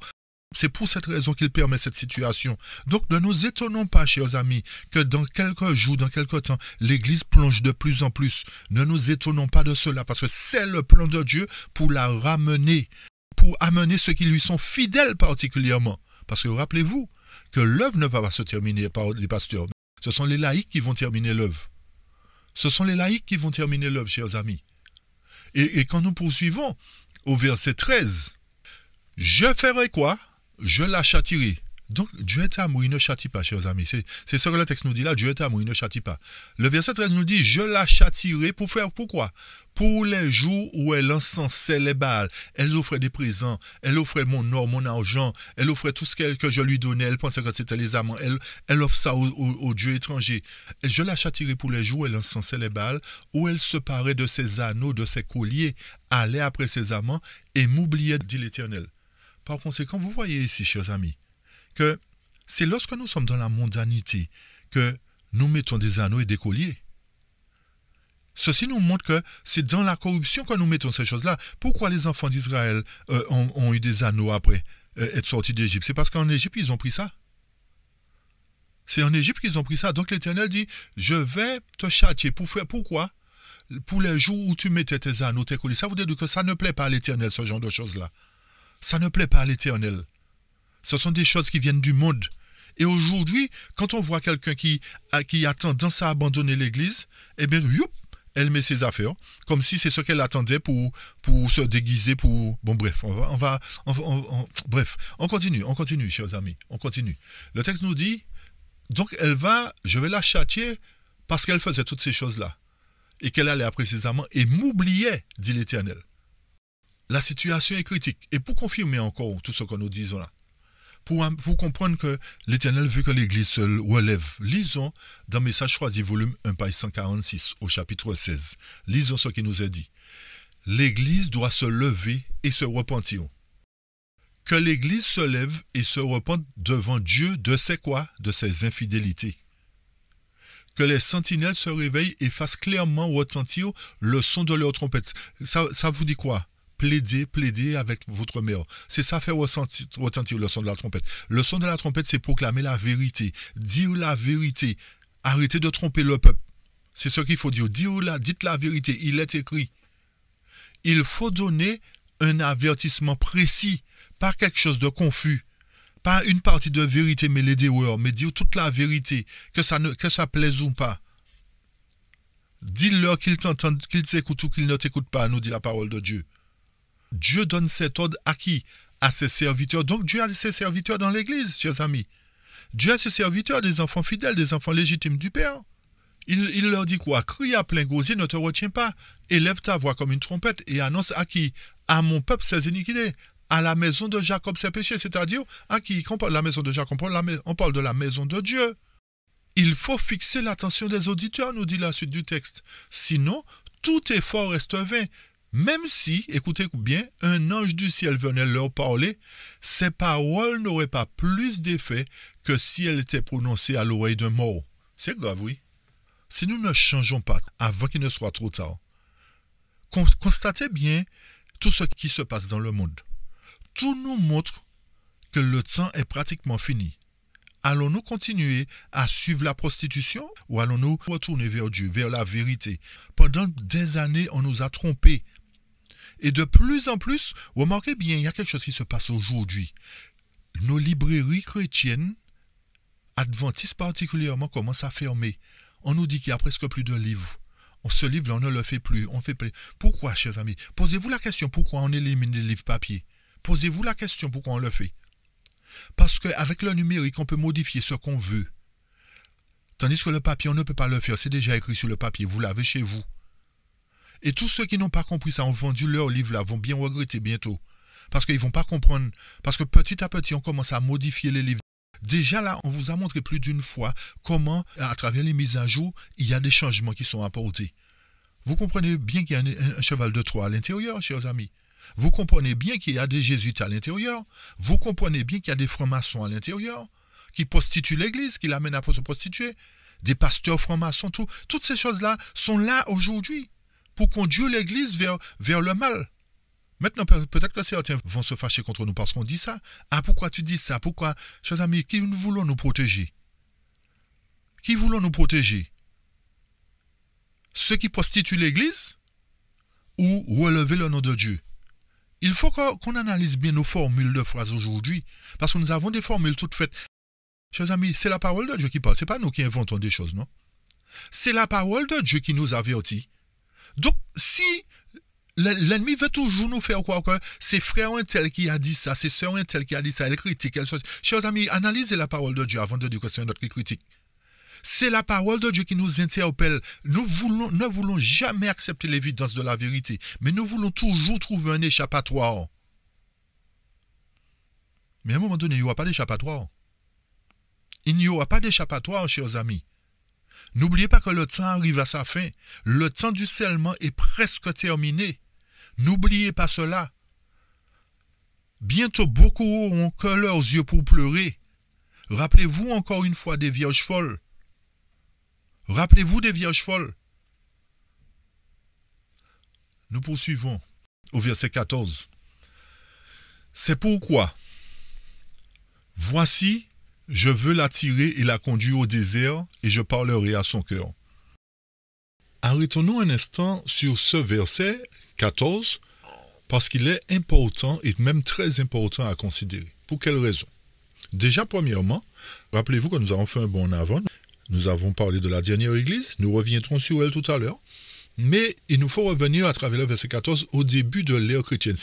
S1: C'est pour cette raison qu'il permet cette situation. Donc ne nous étonnons pas, chers amis, que dans quelques jours, dans quelques temps, l'Église plonge de plus en plus. Ne nous étonnons pas de cela, parce que c'est le plan de Dieu pour la ramener, pour amener ceux qui lui sont fidèles particulièrement. Parce que rappelez-vous que l'œuvre ne va pas se terminer par les pasteurs. Ce sont les laïcs qui vont terminer l'œuvre. Ce sont les laïcs qui vont terminer l'œuvre, chers amis. Et quand nous poursuivons au verset 13, « Je ferai quoi? Je la châtierai. » Donc, Dieu est amour, il ne châtie pas, chers amis. C'est ce que le texte nous dit là, Dieu est amour, il ne châtie pas. Le verset 13 nous dit, je la châtierai pour faire pourquoi? Pour les jours où elle encensait les Baals. Elle offrait des présents, elle offrait mon or, mon argent, elle offrait tout ce que je lui donnais, elle pensait que c'était les amants, elle offre ça aux dieux étrangers. Et je la châtierai pour les jours où elle encensait les Baals, où elle se parait de ses anneaux, de ses colliers, allait après ses amants et m'oubliait, dit l'Éternel. Par conséquent, vous voyez ici, chers amis, que c'est lorsque nous sommes dans la mondanité que nous mettons des anneaux et des colliers. Ceci nous montre que c'est dans la corruption que nous mettons ces choses-là. Pourquoi les enfants d'Israël ont eu des anneaux après être sortis d'Égypte? C'est parce qu'en Égypte, ils ont pris ça. C'est en Égypte qu'ils ont pris ça. Donc l'Éternel dit, je vais te châtier. Pourquoi? Pour les jours où tu mettais tes anneaux, tes colliers. Ça veut dire que ça ne plaît pas à l'Éternel, ce genre de choses-là. Ça ne plaît pas à l'Éternel. Ce sont des choses qui viennent du monde. Et aujourd'hui, quand on voit quelqu'un qui a tendance à abandonner l'Église, eh bien, youp, elle met ses affaires, comme si c'est ce qu'elle attendait pour se déguiser, pour... Bon, bref, bref, on continue, chers amis, on continue. Le texte nous dit, donc je vais la châtier parce qu'elle faisait toutes ces choses-là, et qu'elle allait précisément et m'oubliait, dit l'Éternel. La situation est critique. Et pour confirmer encore tout ce que nous disons là, pour comprendre que l'Éternel veut que l'Église se relève, lisons dans Message choisi, volume 1, page 146, au chapitre 16. Lisons ce qui nous est dit. L'Église doit se lever et se repentir. Que l'Église se lève et se repente devant Dieu de ses quoi? De ses infidélités. Que les sentinelles se réveillent et fassent clairement retentir le son de leur trompette. Ça vous dit quoi? Plaidez avec votre mère. C'est ça, faire retentir le son de la trompette. Le son de la trompette, c'est proclamer la vérité. Dire la vérité. Arrêtez de tromper le peuple. C'est ce qu'il faut dire. Dites la vérité. Il est écrit. Il faut donner un avertissement précis. Pas quelque chose de confus. Pas une partie de vérité mêlée d'erreur, mais dire toute la vérité. Que ça plaise ou pas. Dis-leur qu'ils t'entendent, qu'ils t'écoutent ou qu'ils ne t'écoutent pas, nous dit la parole de Dieu. Dieu donne cet ordre à qui? À ses serviteurs. Donc Dieu a ses serviteurs dans l'Église, chers amis. Dieu a ses serviteurs, des enfants fidèles, des enfants légitimes du Père. Il leur dit quoi? Crie à plein gosier, ne te retiens pas. Élève ta voix comme une trompette et annonce à qui? À mon peuple ses iniquités. À la maison de Jacob ses péchés. C'est-à-dire, à qui? Quand on parle de la maison de Jacob, on parle de la maison de Dieu. Il faut fixer l'attention des auditeurs, nous dit la suite du texte. Sinon, tout effort reste vain. Même si, écoutez bien, un ange du ciel venait leur parler, ces paroles n'auraient pas plus d'effet que si elles étaient prononcées à l'oreille d'un mort. C'est grave, oui. Si nous ne changeons pas avant qu'il ne soit trop tard, constatez bien tout ce qui se passe dans le monde. Tout nous montre que le temps est pratiquement fini. Allons-nous continuer à suivre la prostitution ou allons-nous retourner vers Dieu, vers la vérité? Pendant des années, on nous a trompés. Et de plus en plus, remarquez bien, il y a quelque chose qui se passe aujourd'hui. Nos librairies chrétiennes, adventistes particulièrement, commencent à fermer. On nous dit qu'il n'y a presque plus de livres. Ce livre-là, on ne le fait plus. On fait plus. Pourquoi, chers amis? Posez-vous la question, pourquoi on élimine les livres papier? Posez-vous la question, pourquoi on le fait? Parce qu'avec le numérique, on peut modifier ce qu'on veut. Tandis que le papier, on ne peut pas le faire. C'est déjà écrit sur le papier. Vous l'avez chez vous. Et tous ceux qui n'ont pas compris ça, ont vendu leur livre là, vont bien regretter bientôt. Parce qu'ils ne vont pas comprendre. Parce que petit à petit, on commence à modifier les livres. Déjà là, on vous a montré plus d'une fois comment, à travers les mises à jour, il y a des changements qui sont apportés. Vous comprenez bien qu'il y a un cheval de Troie à l'intérieur, chers amis. Vous comprenez bien qu'il y a des jésuites à l'intérieur. Vous comprenez bien qu'il y a des francs-maçons à l'intérieur qui prostituent l'Église, qui l'amènent à se prostituer. Des pasteurs francs-maçons, toutes ces choses-là sont là aujourd'hui pour conduire l'Église vers le mal. Maintenant, peut-être que certains vont se fâcher contre nous parce qu'on dit ça. Ah, pourquoi tu dis ça? Pourquoi? Chers amis, qui nous voulons nous protéger? Qui voulons nous protéger? Ceux qui prostituent l'Église ou relever le nom de Dieu? Il faut qu'on analyse bien nos formules de phrases aujourd'hui, parce que nous avons des formules toutes faites. Chers amis, c'est la parole de Dieu qui parle, ce n'est pas nous qui inventons des choses, non? C'est la parole de Dieu qui nous avertit. Donc, si l'ennemi veut toujours nous faire croire que c'est frère un tel qui a dit ça, c'est sœur un tel qui a dit ça, elle critique, elle chose. Chers amis, analysez la parole de Dieu avant de dire que c'est un autre qui critique. C'est la parole de Dieu qui nous interpelle. Nous ne voulons jamais accepter l'évidence de la vérité, mais nous voulons toujours trouver un échappatoire. Mais à un moment donné, il n'y aura pas d'échappatoire. Il n'y aura pas d'échappatoire, chers amis. N'oubliez pas que le temps arrive à sa fin. Le temps du scellement est presque terminé. N'oubliez pas cela. Bientôt beaucoup auront que leurs yeux pour pleurer. Rappelez-vous encore une fois des vierges folles. Rappelez-vous des vierges folles. Nous poursuivons au verset 14. C'est pourquoi, voici, je veux l'attirer et la conduire au désert, et je parlerai à son cœur. Arrêtons-nous un instant sur ce verset 14, parce qu'il est important et même très important à considérer. Pour quelle raison? Déjà, premièrement, rappelez-vous que nous avons fait un bond en avant. Nous avons parlé de la dernière église. Nous reviendrons sur elle tout à l'heure. Mais il nous faut revenir à travers le verset 14 au début de l'ère chrétienne.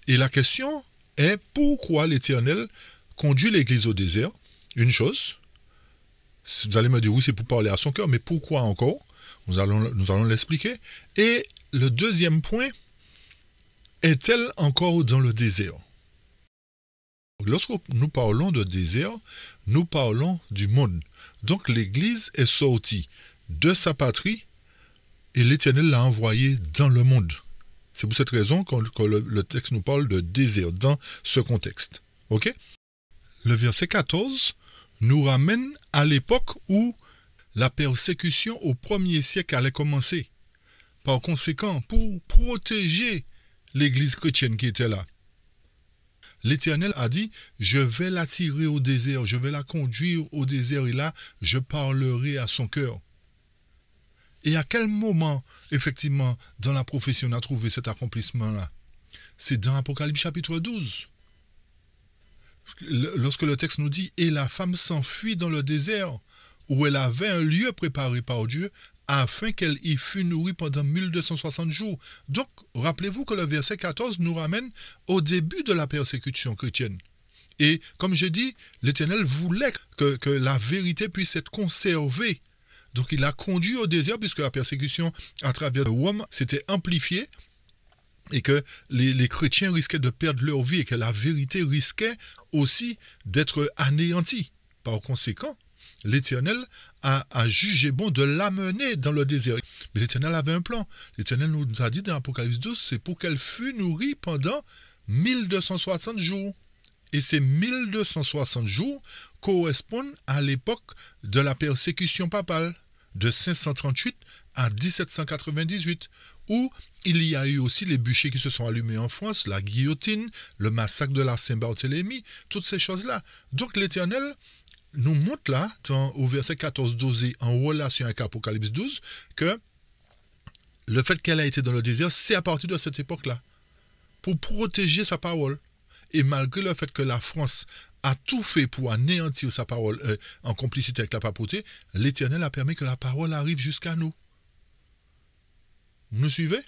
S1: Et la question est pourquoi l'Éternel conduit l'église au désert? Une chose. Vous allez me dire oui, c'est pour parler à son cœur, mais pourquoi encore? Nous allons l'expliquer. Et le deuxième point, est-elle encore dans le désert? Lorsque nous parlons de désert, nous parlons du monde. Donc l'Église est sortie de sa patrie et l'Éternel l'a envoyée dans le monde. C'est pour cette raison que le texte nous parle de désert dans ce contexte. Ok? Le verset 14 nous ramène à l'époque où la persécution au 1er siècle allait commencer. Par conséquent, pour protéger l'église chrétienne qui était là, l'Éternel a dit, je vais l'attirer au désert, je vais la conduire au désert et là, je parlerai à son cœur. Et à quel moment, effectivement, dans la prophétie, on a trouvé cet accomplissement-là? C'est dans Apocalypse chapitre 12. Lorsque le texte nous dit, et la femme s'enfuit dans le désert, où elle avait un lieu préparé par Dieu, afin qu'elle y fût nourrie pendant 1260 jours. Donc, rappelez-vous que le verset 14 nous ramène au début de la persécution chrétienne. Et comme j'ai dit, l'Éternel voulait que la vérité puisse être conservée. Donc, il a conduit au désert, puisque la persécution à travers Rome s'était amplifiée, et que les chrétiens risquaient de perdre leur vie, et que la vérité risquait aussi d'être anéantie. Par conséquent, l'Éternel a jugé bon de l'amener dans le désert. Mais l'Éternel avait un plan. L'Éternel nous a dit dans l'Apocalypse 12, c'est pour qu'elle fût nourrie pendant 1260 jours. Et ces 1260 jours correspondent à l'époque de la persécution papale, de 538 à 1798, où il y a eu aussi les bûchers qui se sont allumés en France, la guillotine, le massacre de la Saint-Barthélemy, toutes ces choses-là. Donc l'Éternel nous montre là, au verset 14-12, en relation avec Apocalypse 12, que le fait qu'elle a été dans le désert, c'est à partir de cette époque-là, pour protéger sa parole. Et malgré le fait que la France a tout fait pour anéantir sa parole en complicité avec la papauté, l'Éternel a permis que la parole arrive jusqu'à nous. Vous me suivez?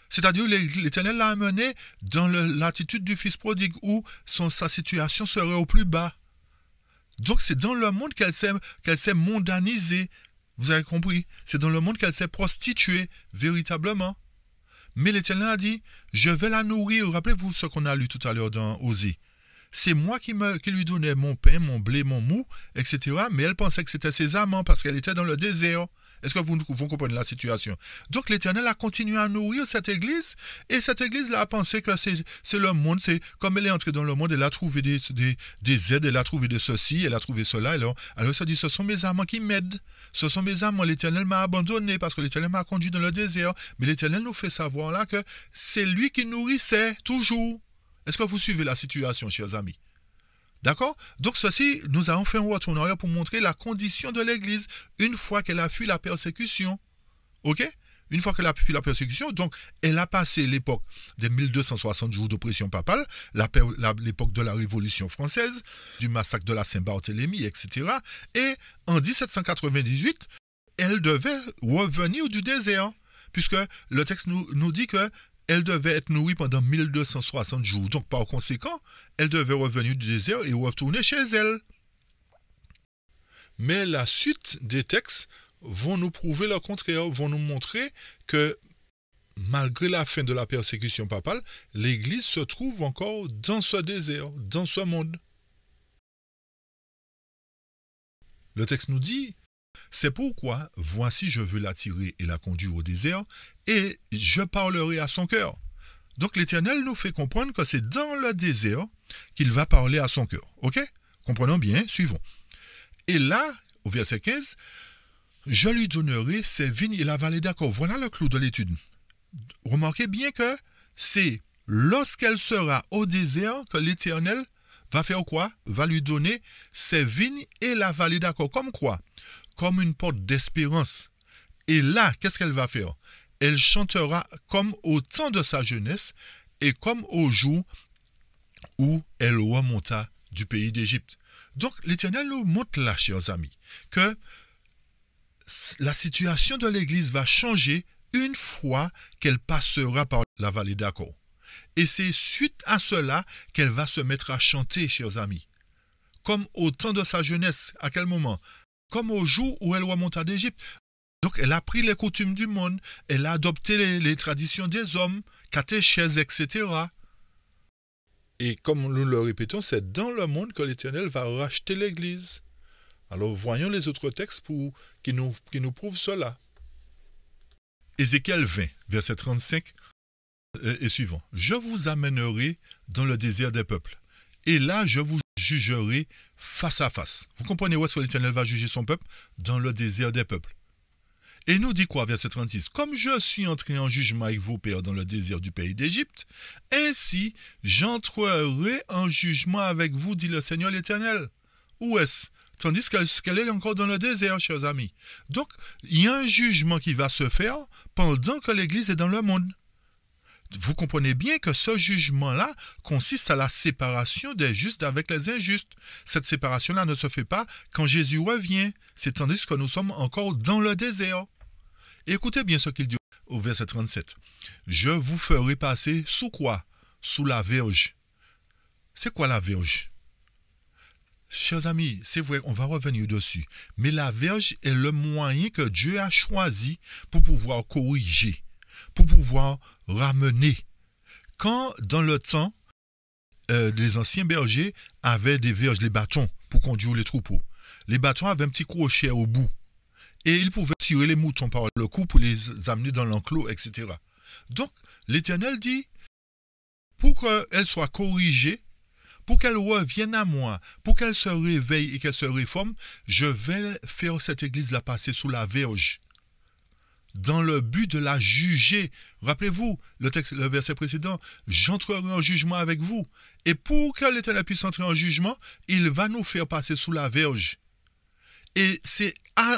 S1: C'est-à-dire l'Éternel l'a amené dans l'attitude du fils prodigue, où sa situation serait au plus bas. Donc c'est dans le monde qu'elle s'est mondanisée. Vous avez compris? C'est dans le monde qu'elle s'est prostituée, véritablement. Mais l'Éternel a dit, je vais la nourrir. Rappelez-vous ce qu'on a lu tout à l'heure dans Osée. C'est moi qui lui donnais mon pain, mon blé, mon mou, etc. Mais elle pensait que c'était ses amants parce qu'elle était dans le désert. Est-ce que vous comprenez la situation? Donc l'Éternel a continué à nourrir cette église, et cette église-là a pensé que c'est le monde, c'est comme elle est entrée dans le monde, elle a trouvé des aides, elle a trouvé de ceci, elle a trouvé cela, alors elle se dit, ce sont mes amants qui m'aident, ce sont mes amants, l'Éternel m'a abandonné parce que l'Éternel m'a conduit dans le désert, mais l'Éternel nous fait savoir là que c'est lui qui nourrissait toujours. Est-ce que vous suivez la situation, chers amis? D'accord? Donc ceci, nous avons fait un retour en arrière pour montrer la condition de l'Église une fois qu'elle a fui la persécution. Ok? Une fois qu'elle a fui la persécution, donc elle a passé l'époque des 1260 jours d'oppression papale, l'époque de la Révolution française, du massacre de la Saint-Barthélemy, etc. Et en 1798, elle devait revenir du désert, puisque le texte nous dit que elle devait être nourrie pendant 1260 jours. Donc, par conséquent, elle devait revenir du désert et retourner chez elle. Mais la suite des textes vont nous prouver le contraire, vont nous montrer que, malgré la fin de la persécution papale, l'Église se trouve encore dans ce désert, dans ce monde. Le texte nous dit, c'est pourquoi, voici, je veux l'attirer et la conduire au désert, et je parlerai à son cœur. Donc l'Éternel nous fait comprendre que c'est dans le désert qu'il va parler à son cœur. Ok? Comprenons bien, suivons. Et là, au verset 15, je lui donnerai ses vignes et la vallée d'Achor. Voilà le clou de l'étude. Remarquez bien que c'est lorsqu'elle sera au désert que l'Éternel va faire quoi? Va lui donner ses vignes et la vallée d'Achor. Comme quoi? Comme une porte d'espérance. Et là, qu'est-ce qu'elle va faire? Elle chantera comme au temps de sa jeunesse et comme au jour où elle remonta du pays d'Égypte. Donc, l'Éternel nous montre là, chers amis, que la situation de l'Église va changer une fois qu'elle passera par la vallée d'Achor. Et c'est suite à cela qu'elle va se mettre à chanter, chers amis. Comme au temps de sa jeunesse. À quel moment? Comme au jour où elle remonta d'Égypte. Donc, elle a pris les coutumes du monde, elle a adopté les traditions des hommes, catéchèses, etc. Et comme nous le répétons, c'est dans le monde que l'Éternel va racheter l'Église. Alors, voyons les autres textes qui nous prouvent cela. Ézéchiel 20, verset 35 et suivant. « Je vous amènerai dans le désert des peuples, et là je vous jugerai face à face. » Vous comprenez où est-ce que l'Éternel va juger son peuple? Dans le désert des peuples. Et nous dit quoi, verset 36? « Comme je suis entré en jugement avec vos pères dans le désert du pays d'Égypte, ainsi j'entrerai en jugement avec vous, dit le Seigneur l'Éternel. » Où est-ce? Tandis qu'elle est encore dans le désert, chers amis. Donc, il y a un jugement qui va se faire pendant que l'Église est dans le monde. Vous comprenez bien que ce jugement-là consiste à la séparation des justes avec les injustes. Cette séparation-là ne se fait pas quand Jésus revient. C'est tandis que nous sommes encore dans le désert. Et écoutez bien ce qu'il dit au verset 37. « Je vous ferai passer sous quoi? Sous la verge. » C'est quoi la verge? Chers amis, c'est vrai, on va revenir dessus. Mais la verge est le moyen que Dieu a choisi pour pouvoir corriger, pour pouvoir ramener. Quand, dans le temps, les anciens bergers avaient des verges, les bâtons, pour conduire les troupeaux. Les bâtons avaient un petit crochet au bout. Et ils pouvaient tirer les moutons par le cou pour les amener dans l'enclos, etc. Donc, l'Éternel dit, pour qu'elle soit corrigée, pour qu'elle revienne à moi, pour qu'elle se réveille et qu'elle se réforme, je vais faire cette église-là passer sous la verge, dans le but de la juger. Rappelez-vous, le verset précédent, j'entrerai en jugement avec vous. Et pour que l'Éternel puisse entrer en jugement, il va nous faire passer sous la verge. Et c'est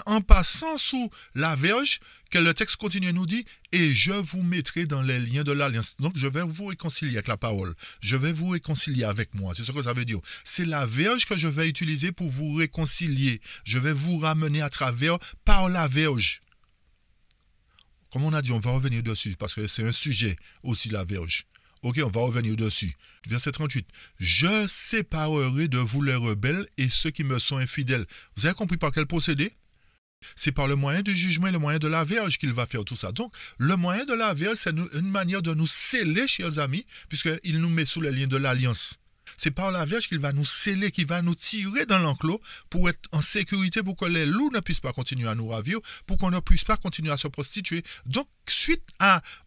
S1: en passant sous la verge que le texte continue et nous dit « Et je vous mettrai dans les liens de l'alliance ». Donc, je vais vous réconcilier avec la parole. Je vais vous réconcilier avec moi. C'est ce que ça veut dire. C'est la verge que je vais utiliser pour vous réconcilier. Je vais vous ramener à travers par la verge. Comme on a dit, on va revenir dessus parce que c'est un sujet aussi, la verge. Ok, on va revenir dessus. Verset 38. « Je séparerai de vous les rebelles et ceux qui me sont infidèles. » Vous avez compris par quel procédé? C'est par le moyen du jugement et le moyen de la verge qu'il va faire tout ça. Donc, le moyen de la verge, c'est une manière de nous sceller, chers amis, puisqu'il nous met sous les liens de l'alliance. C'est par la verge qu'il va nous sceller, qu'il va nous tirer dans l'enclos pour être en sécurité, pour que les loups ne puissent pas continuer à nous ravir, pour qu'on ne puisse pas continuer à se prostituer. Donc, suite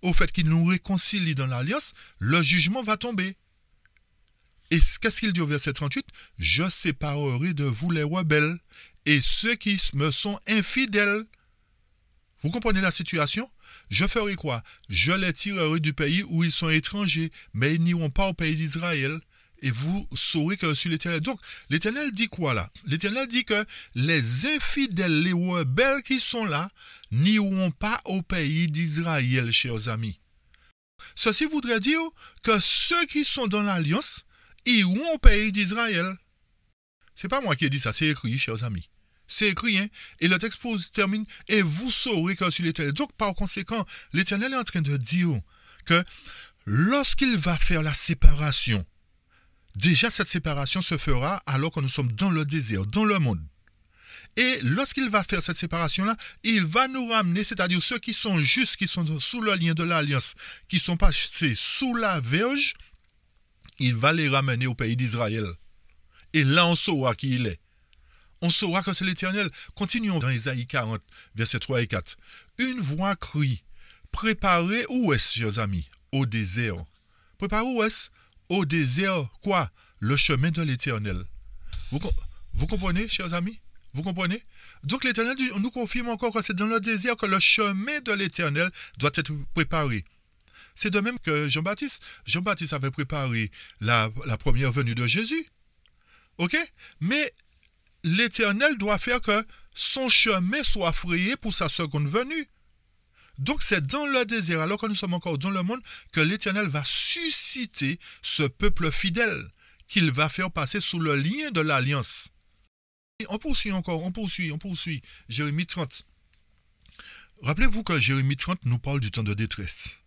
S1: au fait qu'il nous réconcilie dans l'alliance, le jugement va tomber. Et qu'est-ce qu'il dit au verset 38? « Je séparerai de vous les rebelles et ceux qui me sont infidèles. » Vous comprenez la situation? Je ferai quoi? Je les tirerai du pays où ils sont étrangers, mais ils n'iront pas au pays d'Israël. Et vous saurez que je suis l'Éternel. Donc, l'Éternel dit quoi là? L'Éternel dit que les infidèles, les rebelles qui sont là, n'iront pas au pays d'Israël, chers amis. Ceci voudrait dire que ceux qui sont dans l'alliance iront au pays d'Israël. C'est pas moi qui ai dit ça, c'est écrit, chers amis. C'est écrit, hein? Et le texte termine, et vous saurez que je suis l'Éternel. Donc, par conséquent, l'Éternel est en train de dire que lorsqu'il va faire la séparation, déjà, cette séparation se fera alors que nous sommes dans le désert, dans le monde. Et lorsqu'il va faire cette séparation-là, il va nous ramener, c'est-à-dire ceux qui sont justes, qui sont sous le lien de l'alliance, qui sont passés sous la verge, il va les ramener au pays d'Israël. Et là, on saura qui il est. On saura que c'est l'Éternel. Continuons dans Isaïe 40, versets 3 et 4. Une voix crie, préparez où est-ce, chers amis? Au désert. Préparer où est-ce? Au désert, quoi? Le chemin de l'Éternel. Vous comprenez, chers amis? Vous comprenez? Donc l'Éternel nous confirme encore que c'est dans le désert que le chemin de l'Éternel doit être préparé. C'est de même que Jean-Baptiste. Jean-Baptiste avait préparé la première venue de Jésus. OK? Mais l'Éternel doit faire que son chemin soit frayé pour sa seconde venue. Donc c'est dans le désert, alors que nous sommes encore dans le monde, que l'Éternel va susciter ce peuple fidèle qu'il va faire passer sous le lien de l'alliance. On poursuit encore, on poursuit. Jérémie 30. Rappelez-vous que Jérémie 30 nous parle du temps de détresse.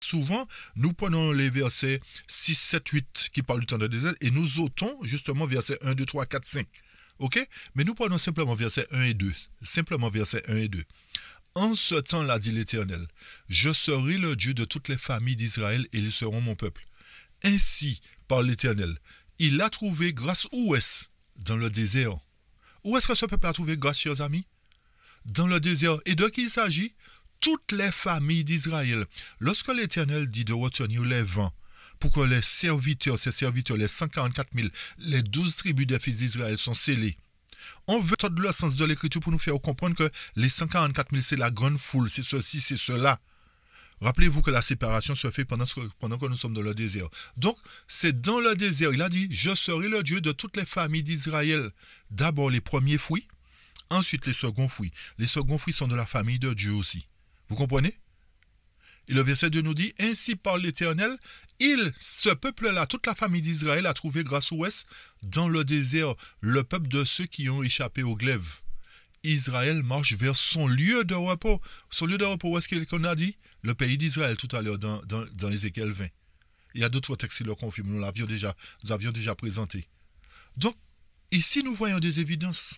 S1: Souvent, nous prenons les versets 6, 7, 8 qui parlent du temps de détresse et nous ôtons justement versets 1, 2, 3, 4, 5. OK? Mais nous prenons simplement versets 1 et 2. Simplement versets 1 et 2. En ce temps-là, dit l'Éternel, je serai le Dieu de toutes les familles d'Israël et ils seront mon peuple. Ainsi, par l'Éternel, il a trouvé grâce où est-ce? Dans le désert. Où est-ce que ce peuple a trouvé grâce, chers amis? Dans le désert. Et de qui il s'agit? Toutes les familles d'Israël. Lorsque l'Éternel dit de retenir les vents, pour que les serviteurs, ses serviteurs, les 144 000, les 12 tribus des fils d'Israël sont scellés, on veut tout le sens de l'écriture pour nous faire comprendre que les 144 000, c'est la grande foule, c'est ceci, c'est cela. Rappelez-vous que la séparation se fait pendant que nous sommes dans le désert. Donc, c'est dans le désert. Il a dit, je serai le Dieu de toutes les familles d'Israël. D'abord les premiers fruits, ensuite les seconds fruits. Les seconds fruits sont de la famille de Dieu aussi. Vous comprenez? Et le verset 2 nous dit, ainsi par l'Éternel, ce peuple-là, toute la famille d'Israël a trouvé grâce où est-ce? Dans le désert, le peuple de ceux qui ont échappé au glaive. Israël marche vers son lieu de repos. Son lieu de repos, où est-ce qu'on a dit? Le pays d'Israël tout à l'heure dans Ézéchiel 20. Il y a d'autres textes qui le confirment, nous avions déjà présenté. Donc, ici nous voyons des évidences.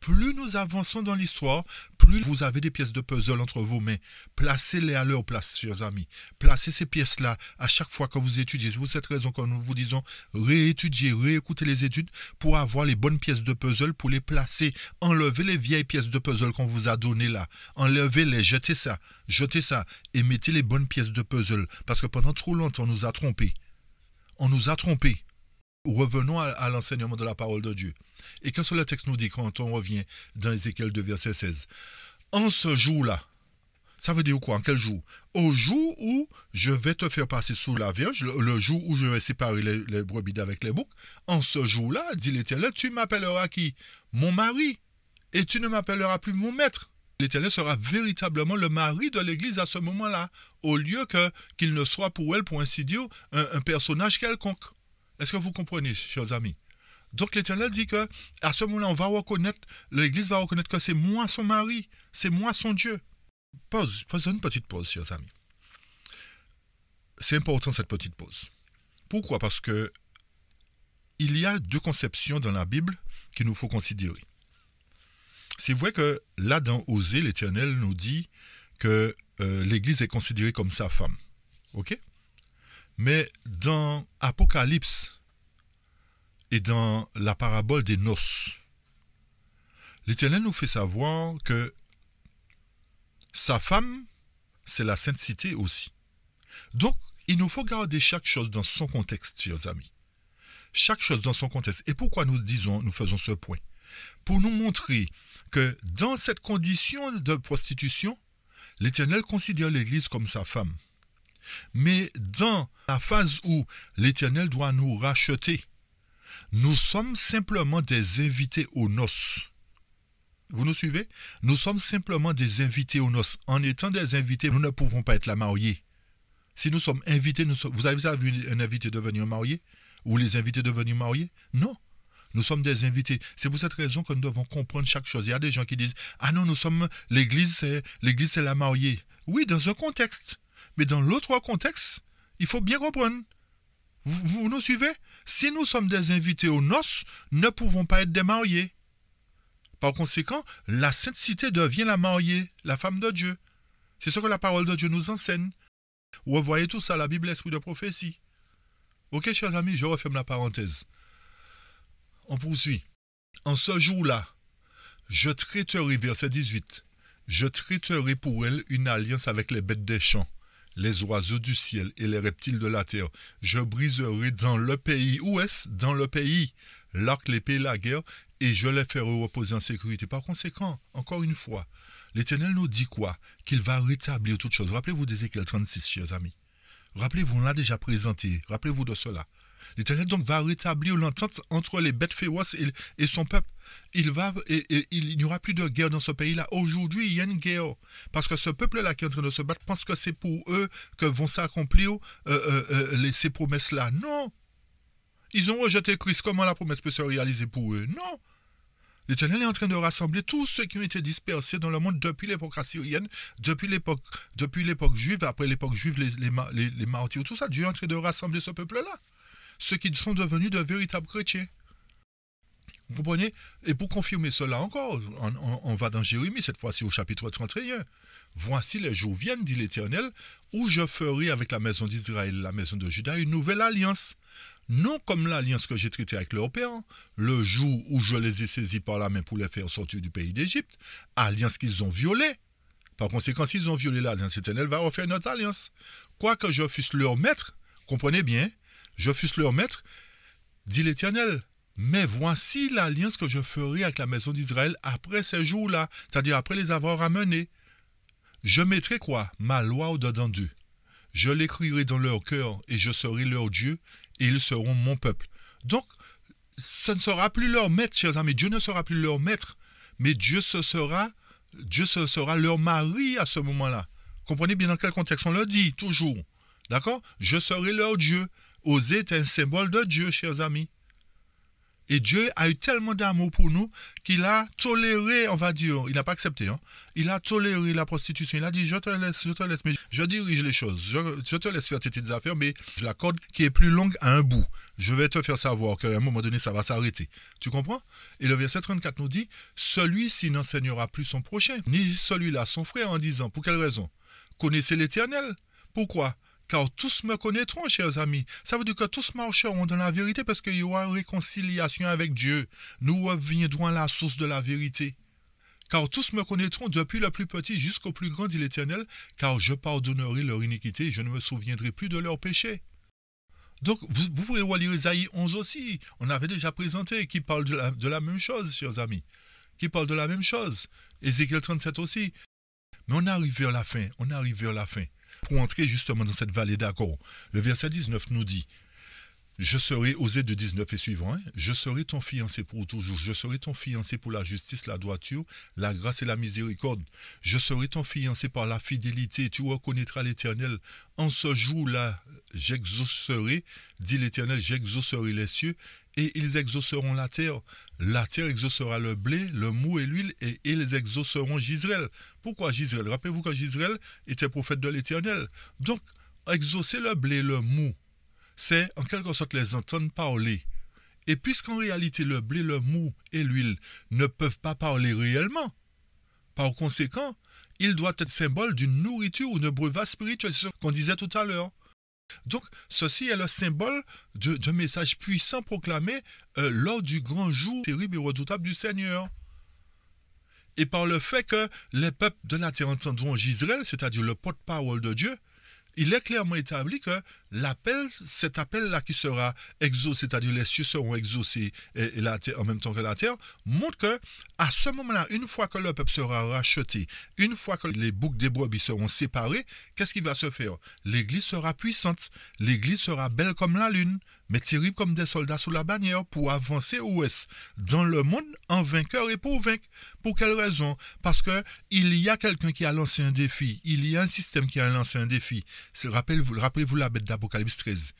S1: Plus nous avançons dans l'histoire, plus vous avez des pièces de puzzle entre vos mains. Placez-les à leur place, chers amis. Placez ces pièces-là à chaque fois que vous étudiez. C'est pour cette raison que nous vous disons réétudier, réécouter les études pour avoir les bonnes pièces de puzzle, pour les placer. Enlevez les vieilles pièces de puzzle qu'on vous a données là. Enlevez-les, jetez ça et mettez les bonnes pièces de puzzle. Parce que pendant trop longtemps, on nous a trompés. Revenons à l'enseignement de la parole de Dieu. Et qu'est-ce que le texte nous dit quand on revient dans Ézéchiel 2, verset 16? En ce jour-là, ça veut dire quoi? En quel jour? Au jour où je vais te faire passer sous la Vierge, le jour où je vais séparer les brebis d'avec les boucs, en ce jour-là, dit l'Éternel, tu m'appelleras qui? Mon mari. Et tu ne m'appelleras plus mon maître. L'Éternel sera véritablement le mari de l'Église à ce moment-là, au lieu qu'il ne soit pour elle, pour ainsi dire, un personnage quelconque. Est-ce que vous comprenez, chers amis? Donc l'Éternel dit que à ce moment-là, l'Église va reconnaître que c'est moi son mari, c'est moi son Dieu. Faisons une petite pause, chers amis. C'est important cette petite pause. Pourquoi? Parce que il y a deux conceptions dans la Bible qu'il nous faut considérer. C'est vrai que là, dans Osée, l'Éternel nous dit que l'Église est considérée comme sa femme. Ok? Mais dans Apocalypse et dans la parabole des noces, l'Éternel nous fait savoir que sa femme, c'est la sainte cité aussi. Donc, il nous faut garder chaque chose dans son contexte, chers amis. Chaque chose dans son contexte. Et pourquoi nous faisons ce point? Pour nous montrer que dans cette condition de prostitution, l'Éternel considère l'Église comme sa femme. Mais dans la phase où l'Éternel doit nous racheter, nous sommes simplement des invités aux noces. Vous nous suivez? Nous sommes simplement des invités aux noces. En étant des invités, nous ne pouvons pas être la mariée. Si nous sommes invités, vous avez déjà vu un invité devenir marié? Ou les invités devenir mariés? Non. Nous sommes des invités. C'est pour cette raison que nous devons comprendre chaque chose. Il y a des gens qui disent « Ah non, l'Église, c'est la mariée. » Oui, dans un contexte. Mais dans l'autre contexte, il faut bien comprendre. Vous nous suivez? Si nous sommes des invités aux noces, nous ne pouvons pas être des mariés. Par conséquent, la sainte cité devient la mariée, la femme de Dieu. C'est ce que la parole de Dieu nous enseigne. Vous voyez tout ça, la Bible, l'esprit de prophétie. Ok, chers amis, je referme la parenthèse. On poursuit. En ce jour-là, je traiterai, verset 18, je traiterai pour elle une alliance avec les bêtes des champs, les oiseaux du ciel et les reptiles de la terre. Je briserai dans le pays, où est-ce? Dans le pays, l'arc, l'épée, la guerre, et je les ferai reposer en sécurité. Par conséquent, encore une fois, l'Éternel nous dit quoi? Qu'il va rétablir toutes choses. Rappelez-vous d'Ézéchiel 36, chers amis. Rappelez-vous, on l'a déjà présenté. Rappelez-vous de cela. L'Éternel donc va rétablir l'entente entre les bêtes féroces et son peuple. Il n'y aura plus de guerre dans ce pays-là. Aujourd'hui, il y a une guerre. Parce que ce peuple-là qui est en train de se battre pense que c'est pour eux que vont s'accomplir ces promesses-là. Non. Ils ont rejeté Christ. Comment la promesse peut se réaliser pour eux? Non. L'Éternel est en train de rassembler tous ceux qui ont été dispersés dans le monde depuis l'époque assyrienne, depuis l'époque juive, après l'époque juive, les martyrs, tout ça. Dieu est en train de rassembler ce peuple-là. Ceux qui sont devenus de véritables chrétiens. Vous comprenez? Et pour confirmer cela encore, on va dans Jérémie, cette fois-ci au chapitre 31. Voici les jours viennent, dit l'Éternel, où je ferai avec la maison d'Israël et la maison de Juda une nouvelle alliance. Non comme l'alliance que j'ai traitée avec leur père, le jour où je les ai saisis par la main pour les faire sortir du pays d'Égypte, alliance qu'ils ont violée. Par conséquent, s'ils ont violé l'alliance éternelle, va refaire une autre alliance. Quoique je fusse leur maître, comprenez bien, je fusse leur maître, dit l'Éternel. Mais voici l'alliance que je ferai avec la maison d'Israël après ces jours-là, c'est-à-dire après les avoir ramenés. Je mettrai quoi? Ma loi au-dedans d'eux. Je l'écrirai dans leur cœur et je serai leur Dieu et ils seront mon peuple. Donc, ce ne sera plus leur maître, chers amis. Dieu ne sera plus leur maître, mais Dieu ce sera leur mari à ce moment-là. Comprenez bien dans quel contexte on le dit, toujours. D'accord? Je serai leur Dieu. Osée est un symbole de Dieu, chers amis. Et Dieu a eu tellement d'amour pour nous qu'il a toléré, on va dire, il n'a pas accepté, hein, il a toléré la prostitution. Il a dit, je te laisse, mais je dirige les choses. Je te laisse faire tes petites affaires, mais la corde qui est plus longue à un bout. Je vais te faire savoir qu'à un moment donné, ça va s'arrêter. Tu comprends? Et le verset 34 nous dit, celui-ci n'enseignera plus son prochain, ni celui-là son frère, en disant, pour quelle raison? Connaissez l'Éternel. Pourquoi? Car tous me connaîtront, chers amis. Ça veut dire que tous marcheront dans la vérité parce qu'il y aura réconciliation avec Dieu. Nous reviendrons à la source de la vérité. Car tous me connaîtront depuis le plus petit jusqu'au plus grand, dit l'Éternel, car je pardonnerai leur iniquité et je ne me souviendrai plus de leurs péchés. Donc, vous pouvez relire Isaïe 11 aussi. On avait déjà présenté qui parle de la même chose, chers amis. Qui parle de la même chose. Ézéchiel 37 aussi. Mais on arrive vers la fin. Pour entrer justement dans cette vallée d'accord. Le verset 19 nous dit, je serai, Osée de 19 et suivant, hein, je serai ton fiancé pour toujours, je serai ton fiancé pour la justice, la droiture, la grâce et la miséricorde. Je serai ton fiancé par la fidélité, tu reconnaîtras l'Éternel. En ce jour-là, j'exaucerai, dit l'Éternel, j'exaucerai les cieux, et ils exauceront la terre. La terre exaucera le blé, le mou et l'huile, et ils exauceront Gisraël. Pourquoi Gisraël? Rappelez-vous que Gisraël était prophète de l'Éternel. Donc, exaucer le blé, le mou, c'est en quelque sorte les entendre parler. Et puisqu'en réalité le blé, le mou et l'huile ne peuvent pas parler réellement, par conséquent, il doit être symbole d'une nourriture ou d'un breuvage spirituel, c'est ce qu'on disait tout à l'heure. Donc, ceci est le symbole d'un message puissant proclamé lors du grand jour terrible et redoutable du Seigneur. Et par le fait que les peuples de la terre entendront Gisraël, c'est-à-dire le porte-parole de Dieu, il est clairement établi que cet appel-là qui sera exaucé, c'est-à-dire les cieux seront exaucés et la terre, en même temps que la terre, montre que à ce moment-là, une fois que le peuple sera racheté, une fois que les boucs des brebis seront séparés, qu'est-ce qui va se faire? L'Église sera puissante, l'Église sera belle comme la lune, mais terrible comme des soldats sous la bannière pour avancer où est-ce? Dans le monde en vainqueur et pour vaincre. Pour quelle raison? Parce que il y a quelqu'un qui a lancé un défi, il y a un système qui a lancé un défi. Rappelez-vous la bête d'Apocalypse 13.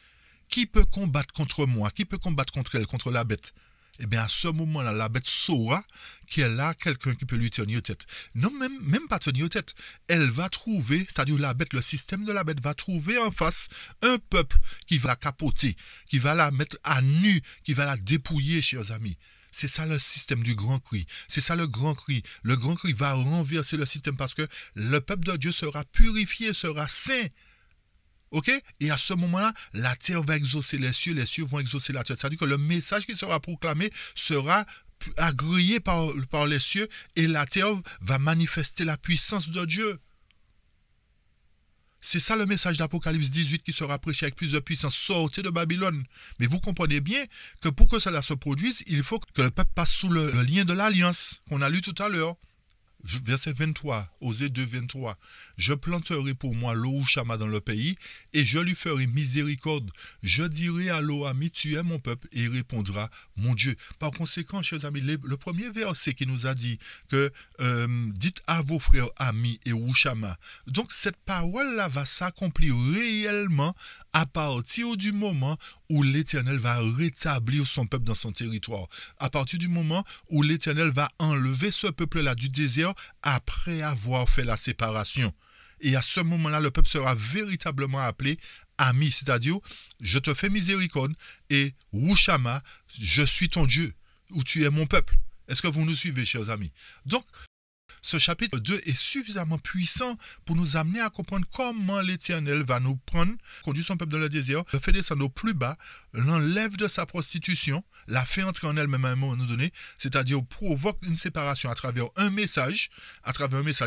S1: Qui peut combattre contre moi? Qui peut combattre contre elle, contre la bête? Eh bien, à ce moment-là, la bête saura qu'elle a quelqu'un qui peut lui tenir tête. Non, même pas tenir tête. Elle va trouver, c'est-à-dire la bête, le système de la bête va trouver en face un peuple qui va la capoter, qui va la mettre à nu, qui va la dépouiller, chers amis. C'est ça le système du grand cri. C'est ça le grand cri. Le grand cri va renverser le système parce que le peuple de Dieu sera purifié, sera saint. Ok? Et à ce moment-là, la terre va exaucer les cieux vont exaucer la terre. C'est-à-dire que le message qui sera proclamé sera agréé par les cieux et la terre va manifester la puissance de Dieu. C'est ça le message d'Apocalypse 18 qui sera prêché avec plus de puissance. Sortez de Babylone. Mais vous comprenez bien que pour que cela se produise, il faut que le peuple passe sous le lien de l'alliance qu'on a lu tout à l'heure. Verset 23, Osée 2, 23. Je planterai pour moi l'Orushama dans le pays et je lui ferai miséricorde. Je dirai à l'Oami, tu es mon peuple, et il répondra, mon Dieu. Par conséquent, chers amis, le premier verset qui nous a dit que dites à vos frères amis et Orushama. Donc cette parole-là va s'accomplir réellement à partir du moment où l'Éternel va rétablir son peuple dans son territoire. À partir du moment où l'Éternel va enlever ce peuple-là du désert après avoir fait la séparation. Et à ce moment-là, le peuple sera véritablement appelé ami, c'est-à-dire, je te fais miséricorde et Rushama, je suis ton Dieu, ou tu es mon peuple. Est-ce que vous nous suivez, chers amis? Donc, ce chapitre 2 est suffisamment puissant pour nous amener à comprendre comment l'Éternel va nous prendre, conduire son peuple dans le désert, le fait descendre au plus bas, l'enlève de sa prostitution, la fait entrer en elle-même à un moment donné, c'est-à-dire provoque une séparation à travers un message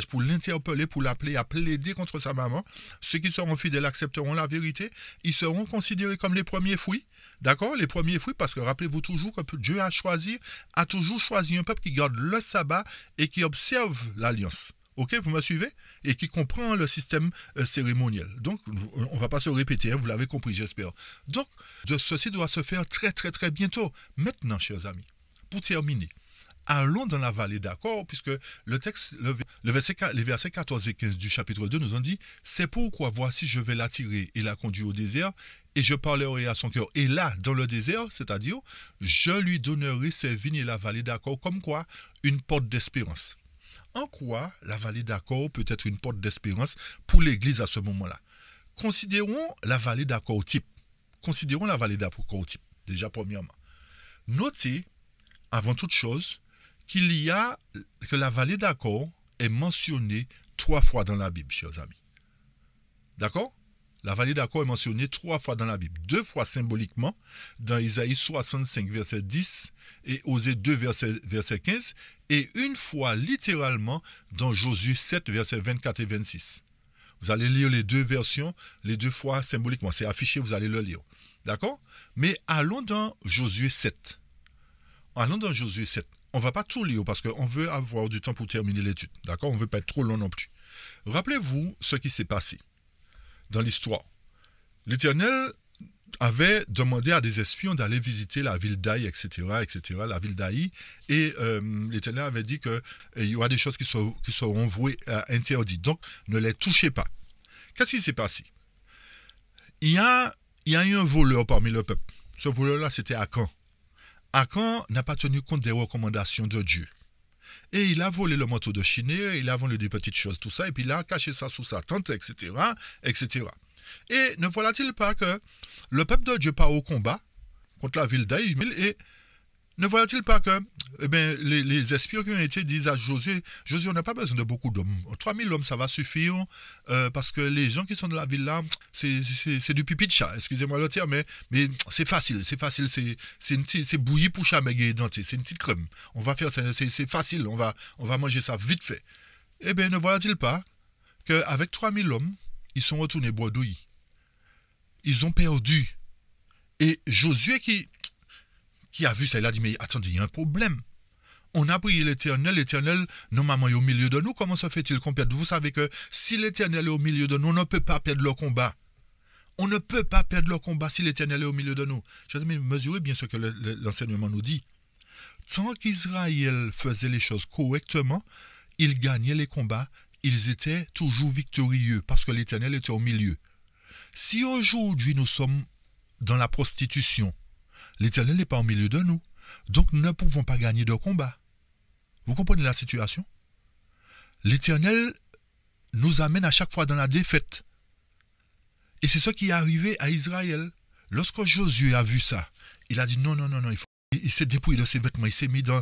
S1: pour l'interpeller, pour l'appeler à plaider contre sa maman. Ceux qui seront fidèles accepteront la vérité, ils seront considérés comme les premiers fruits. D'accord? Les premiers fruits, parce que rappelez-vous toujours que Dieu a toujours choisi un peuple qui garde le sabbat et qui observe l'alliance. Ok, vous me suivez? Et qui comprend le système cérémoniel. Donc, on ne va pas se répéter, hein, vous l'avez compris, j'espère. Donc, ceci doit se faire très, très, très bientôt. Maintenant, chers amis, pour terminer, allons dans la vallée d'Achor, puisque le texte, les versets 14 et 15 du chapitre 2 nous ont dit « C'est pourquoi voici je vais l'attirer et la conduire au désert, et je parlerai à son cœur. Et là, dans le désert, c'est-à-dire, je lui donnerai ses vignes et la vallée d'Achor, comme quoi une porte d'espérance. » En quoi la vallée d'Achor peut être une porte d'espérance pour l'Église à ce moment-là? Considérons la vallée d'Achor type. Déjà premièrement. Notez, avant toute chose, que la vallée d'Achor est mentionnée 3 fois dans la Bible, chers amis. D'accord? La vallée d'Achor est mentionnée 3 fois dans la Bible. 2 fois symboliquement, dans Isaïe 65, verset 10, et Osée 2, verset 15, et une fois littéralement dans Josué 7, verset 24 et 26. Vous allez lire les 2 versions, les 2 fois symboliquement. C'est affiché, vous allez le lire. D'accord? Mais allons dans Josué 7. On ne va pas tout lire parce qu'on veut avoir du temps pour terminer l'étude. D'accord? On ne veut pas être trop long non plus. Rappelez-vous ce qui s'est passé dans l'histoire. L'Éternel avait demandé à des espions d'aller visiter la ville d'Aï, etc., la ville d'Aï, et l'Éternel avait dit qu'il y aura des choses qui seront vouées interdites. Donc, ne les touchez pas. Qu'est-ce qui s'est passé? Il y a eu un voleur parmi le peuple. Ce voleur-là, c'était Akan. Akan n'a pas tenu compte des recommandations de Dieu. Et il a volé le manteau de Shiné, il a volé des petites choses, tout ça, et puis il a caché ça sous sa tente, etc., etc. Et ne voilà-t-il pas que le peuple de Dieu part au combat contre la ville d'Aï, et ne voilà-t-il pas que les espions qui ont été disent à Josué, on n'a pas besoin de beaucoup d'hommes. 3000 hommes, ça va suffire, parce que les gens qui sont dans la ville là, c'est du pipi de chat, excusez-moi le terme, mais c'est facile, c'est bouilli pour chat mais denté, c'est une petite crème. On va faire ça, c'est facile, on va manger ça vite fait. Eh bien, ne voilà-t-il pas qu'avec 3000 hommes, ils sont retournés bredouilles. Ils ont perdu. Et Josué qui a vu ça, il a dit, mais attendez, il y a un problème. On a prié l'Éternel, normalement, est au milieu de nous. Comment se fait-il qu'on perde? Vous savez que si l'Éternel est au milieu de nous, on ne peut pas perdre le combat. On ne peut pas perdre le combat si l'Éternel est au milieu de nous. Je vais mesurer bien ce que l'enseignement nous dit. Tant qu'Israël faisait les choses correctement, ils gagnaient les combats, ils étaient toujours victorieux parce que l'Éternel était au milieu. Si aujourd'hui nous sommes dans la prostitution, l'Éternel n'est pas au milieu de nous. Donc, nous ne pouvons pas gagner de combat. Vous comprenez la situation? L'Éternel nous amène à chaque fois dans la défaite. Et c'est ce qui est arrivé à Israël. Lorsque Josué a vu ça, il a dit non, il s'est dépouillé de ses vêtements, il s'est mis dans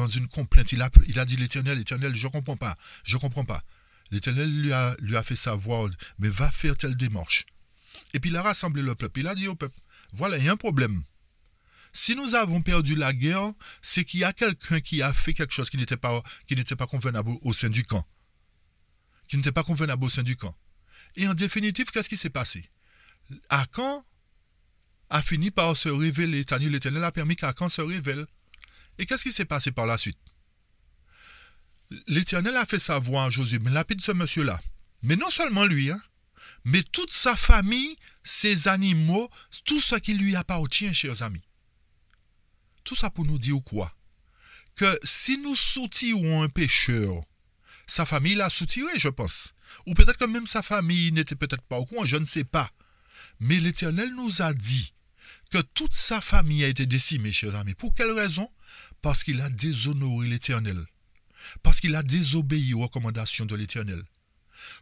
S1: une complainte. Il a dit l'Éternel, je comprends pas. L'Éternel lui a fait savoir, mais va faire telle démarche. Et puis il a rassemblé le peuple. Il a dit au peuple, voilà, il y a un problème. Si nous avons perdu la guerre, c'est qu'il y a quelqu'un qui a fait quelque chose qui n'était pas convenable au sein du camp. Et en définitive, qu'est-ce qui s'est passé? Akan a fini par se révéler. C'est-à-dire l'Éternel a permis qu'Akan se révèle. Et qu'est-ce qui s'est passé par la suite? L'Éternel a fait savoir à Josué, mais lapide ce monsieur-là. Mais non seulement lui, mais toute sa famille, ses animaux, tout ce qui lui appartient, chers amis. Tout ça pour nous dire quoi? Que si nous soutirons un pécheur, sa famille l'a soutiré, je pense. Ou peut-être que même sa famille n'était peut-être pas au courant, je ne sais pas. Mais l'Éternel nous a dit que toute sa famille a été décimée, chers amis. Pour quelle raison? Parce qu'il a déshonoré l'Éternel. Parce qu'il a désobéi aux recommandations de l'Éternel.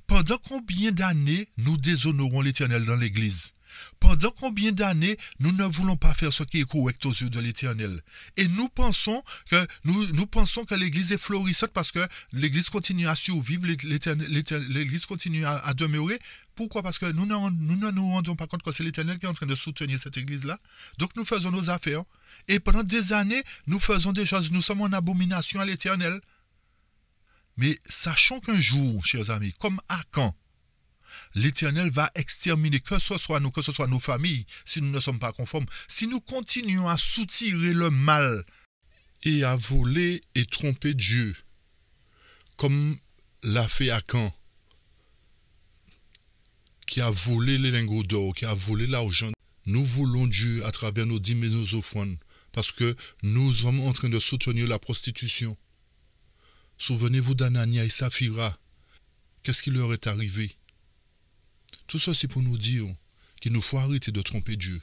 S1: Pendant combien d'années nous déshonorons l'Éternel dans l'Église? Pendant combien d'années nous ne voulons pas faire ce qui est correct aux yeux de l'Éternel? Et nous pensons que l'Église est florissante parce que l'Église continue à survivre, l'Église continue à demeurer. Pourquoi? Parce que nous ne nous rendons pas compte que c'est l'Éternel qui est en train de soutenir cette Église-là. Donc nous faisons nos affaires. Et pendant des années, nous faisons des choses, nous sommes en abomination à l'Éternel. Mais sachons qu'un jour, chers amis, comme Akan, l'Éternel va exterminer, que ce soit nous, que ce soit nos familles, si nous ne sommes pas conformes. Si nous continuons à soutirer le mal
S2: et à voler et tromper Dieu, comme l'a fait Akan, qui a volé les lingots d'or, qui a volé l'argent. Nous voulons Dieu à travers nos dîmes et nos offrandes, parce que nous sommes en train de soutenir la prostitution. Souvenez-vous d'Anania et Saphira. Qu'est-ce qui leur est arrivé? Tout ceci pour nous dire qu'il nous faut arrêter de tromper Dieu,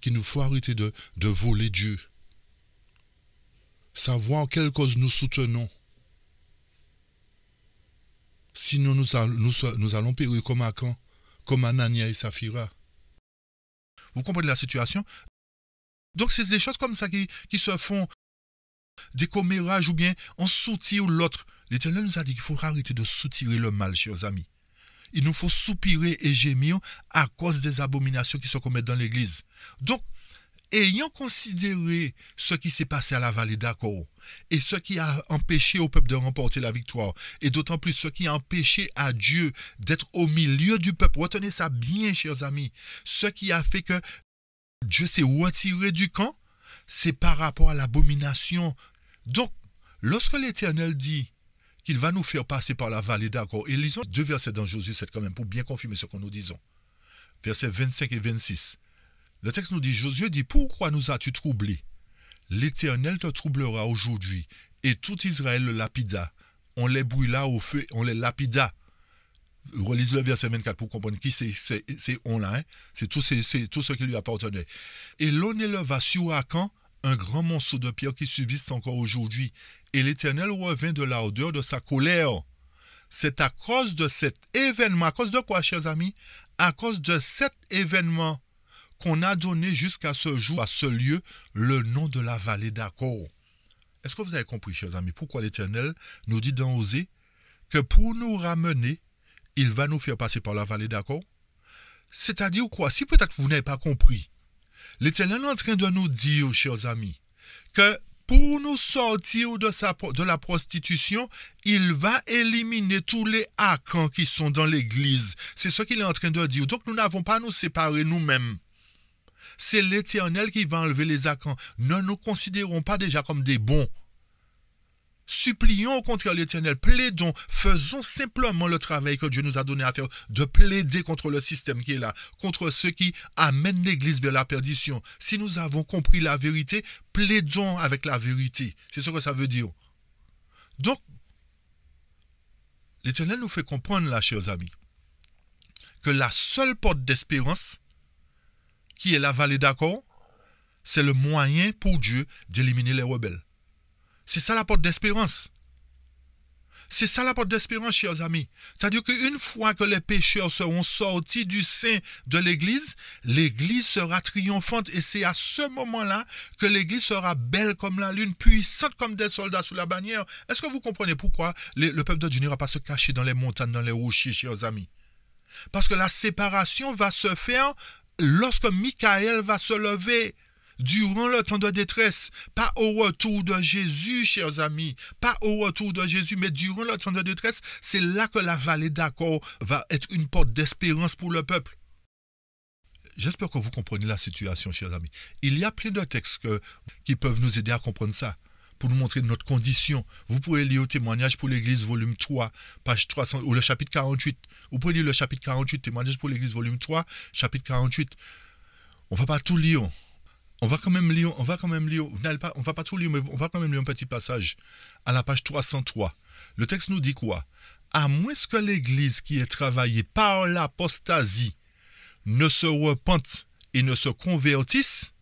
S2: qu'il nous faut arrêter de voler Dieu. Savoir quelle cause nous soutenons. Sinon nous allons périr comme Akan, comme Anania et Saphira.
S1: Vous comprenez la situation? Donc c'est des choses comme ça qui se font, des commérages ou bien on soutire l'autre. L'Éternel nous a dit qu'il faut arrêter de soutirer le mal, chers amis. Il nous faut soupirer et gémir à cause des abominations qui se commettent dans l'Église. Donc, ayant considéré ce qui s'est passé à la vallée d'Akor et ce qui a empêché au peuple de remporter la victoire, et d'autant plus ce qui a empêché à Dieu d'être au milieu du peuple, retenez ça bien, chers amis, ce qui a fait que Dieu s'est retiré du camp, c'est par rapport à l'abomination. Donc, lorsque l'Éternel dit qu'il va nous faire passer par la vallée d'Akor, et lisons 2 versets dans Josué 7 quand même, pour bien confirmer ce que nous disons. Versets 25 et 26. Le texte nous dit, Josué dit, pourquoi nous as-tu troublés? L'Éternel te troublera aujourd'hui, et tout Israël le lapida. On les brûla au feu, on les lapida. Relisez le verset 24 pour comprendre qui c'est on-là. C'est tout ce qui lui appartenait. Et l'on éleva sur Akan un grand monceau de pierre qui subsiste encore aujourd'hui. Et l'Éternel revint de la hauteur de sa colère. C'est à cause de cet événement. À cause de quoi, chers amis? À cause de cet événement qu'on a donné jusqu'à ce jour, à ce lieu, le nom de la vallée d'Akor. Est-ce que vous avez compris, chers amis, pourquoi l'Éternel nous dit dans Osée que pour nous ramener, il va nous faire passer par la vallée d'Akor? C'est-à-dire quoi? Si peut-être vous n'avez pas compris, l'Éternel est en train de nous dire, chers amis, que pour nous sortir de la prostitution, il va éliminer tous les Akans qui sont dans l'Église. C'est ce qu'il est en train de dire. Donc nous n'avons pas à nous séparer nous-mêmes. C'est l'Éternel qui va enlever les Akans. Ne nous considérons pas déjà comme des bons. Supplions au contraire l'Éternel, plaidons, faisons simplement le travail que Dieu nous a donné à faire, de plaider contre le système qui est là, contre ceux qui amènent l'Église vers la perdition. Si nous avons compris la vérité, plaidons avec la vérité. C'est ce que ça veut dire. Donc, l'Éternel nous fait comprendre là, chers amis, que la seule porte d'espérance, qui est la vallée d'Akor, c'est le moyen pour Dieu d'éliminer les rebelles. C'est ça la porte d'espérance. C'est ça la porte d'espérance, chers amis. C'est-à-dire qu'une fois que les pécheurs seront sortis du sein de l'Église, l'Église sera triomphante. Et c'est à ce moment-là que l'Église sera belle comme la lune, puissante comme des soldats sous la bannière. Est-ce que vous comprenez pourquoi le peuple de Dieu n'ira pas se cacher dans les montagnes, dans les rochers, chers amis? Parce que la séparation va se faire lorsque Michael va se lever. durant le temps de détresse, pas au retour de Jésus, chers amis, pas au retour de Jésus, mais durant le temps de détresse, c'est là que la vallée d'Achor va être une porte d'espérance pour le peuple. J'espère que vous comprenez la situation, chers amis. Il y a plein de textes qui peuvent nous aider à comprendre ça, pour nous montrer notre condition. Vous pouvez lire au témoignage pour l'Église, volume 3, page 300, ou le chapitre 48. Vous pouvez lire le chapitre 48, témoignage pour l'Église, volume 3, chapitre 48. On ne va pas tout lire. On va quand même lire. On va pas tout lire, mais on va quand même lire un petit passage à la page 303. Le texte nous dit quoi? À moins que l'Église qui est travaillée par l'apostasie ne se repente et ne se convertisse,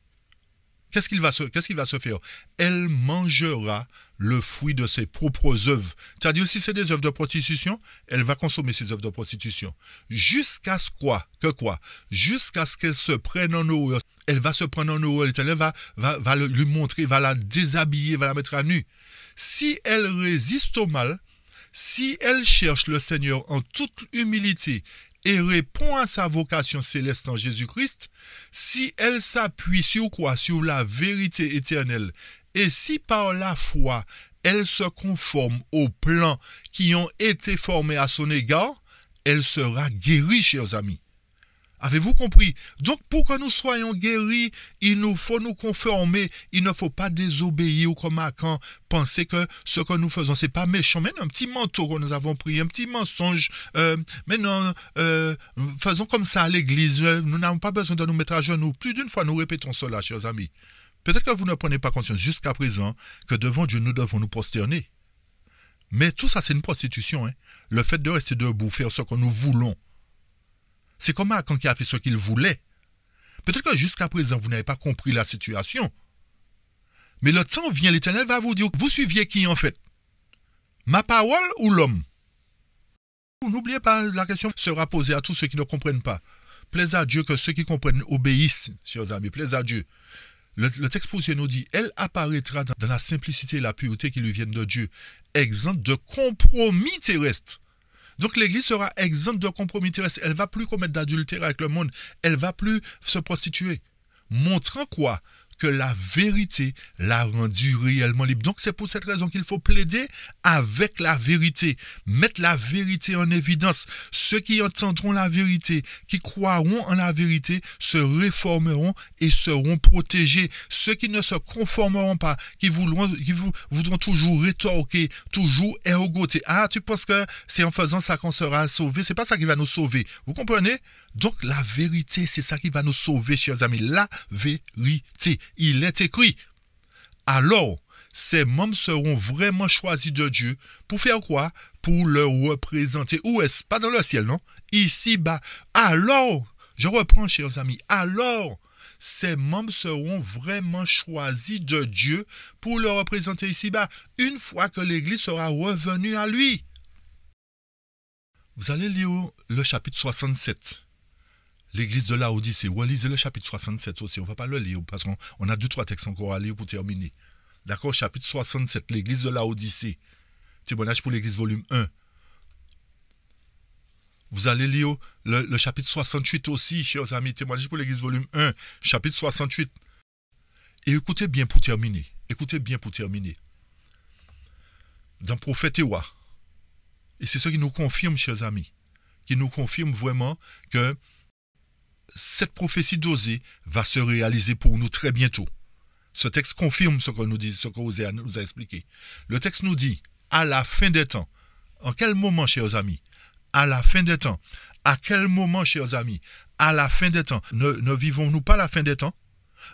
S1: qu'est-ce qu'il va se faire? Elle mangera le fruit de ses propres œuvres. C'est-à-dire, si c'est des œuvres de prostitution, elle va consommer ces œuvres de prostitution. Jusqu'à ce quoi? Jusqu'à ce qu'elle se prenne en horreur. Elle va se prendre en horreur. L'Éternel va lui montrer, va la déshabiller, va la mettre à nu. Si elle résiste au mal, si elle cherche le Seigneur en toute humilité et répond à sa vocation céleste en Jésus-Christ, si elle s'appuie sur quoi? Sur la vérité éternelle. Et si par la foi, elle se conforme aux plans qui ont été formés à son égard, elle sera guérie, chers amis. Avez-vous compris? Donc, pour que nous soyons guéris, il nous faut nous conformer. Il ne faut pas désobéir ou comme Achan, penser que ce que nous faisons, c'est pas méchant. Mais non, un petit manteau que nous avons pris, un petit mensonge. Mais non, faisons comme ça à l'église. Nous n'avons pas besoin de nous mettre à genoux. Plus d'une fois, nous répétons cela, chers amis. Peut-être que vous ne prenez pas conscience jusqu'à présent que devant Dieu, nous devons nous prosterner. Mais tout ça, c'est une prostitution. Hein? Le fait de rester debout, faire ce que nous voulons. C'est comme Achan qui a fait ce qu'il voulait. Peut-être que jusqu'à présent, vous n'avez pas compris la situation. Mais le temps vient, l'Éternel va vous dire, vous suiviez qui en fait? Ma parole ou l'homme? N'oubliez pas, la question sera posée à tous ceux qui ne comprennent pas. Plaise à Dieu que ceux qui comprennent obéissent, chers amis, plaise à Dieu. Le texte posé nous dit, elle apparaîtra dans la simplicité et la pureté qui lui viennent de Dieu, exempte de compromis terrestres. Donc l'église sera exempte de compromis terrestres. Elle ne va plus commettre d'adultère avec le monde. Elle ne va plus se prostituer. Montrant quoi? Que la vérité l'a rendu réellement libre. Donc c'est pour cette raison qu'il faut plaider avec la vérité. Mettre la vérité en évidence. Ceux qui entendront la vérité, qui croiront en la vérité, se réformeront et seront protégés. Ceux qui ne se conformeront pas, qui voudront toujours rétorquer, toujours ergoter. Ah, tu penses que c'est en faisant ça qu'on sera sauvé? C'est pas ça qui va nous sauver. Vous comprenez? Donc la vérité, c'est ça qui va nous sauver, chers amis. La vérité. Il est écrit. Alors, ces membres seront vraiment choisis de Dieu pour faire quoi? Pour le représenter. Où est-ce? Pas dans le ciel, non? Ici-bas. Alors, je reprends, chers amis. Alors, ces membres seront vraiment choisis de Dieu pour le représenter ici-bas. Une fois que l'Église sera revenue à lui. Vous allez lire le chapitre 67. L'église de Laodicée. Relisez le chapitre 67 aussi. On ne va pas le lire parce qu'on a 2-3 textes encore à lire pour terminer. D'accord? Chapitre 67. L'église de Laodicée. Témoignage pour l'église volume 1. Vous allez lire le chapitre 68 aussi, chers amis. Témoignage pour l'église volume 1. Chapitre 68. Et écoutez bien pour terminer. Écoutez bien pour terminer. Dans Prophète Éwa. Et c'est ce qui nous confirme, chers amis. Qui nous confirme vraiment que cette prophétie d'Osée va se réaliser pour nous très bientôt. Ce texte confirme ce que nous dit, ce que Osée nous a expliqué. Le texte nous dit, à la fin des temps. En quel moment, chers amis? À la fin des temps. À quel moment, chers amis? À la fin des temps. Ne vivons-nous pas la fin des temps?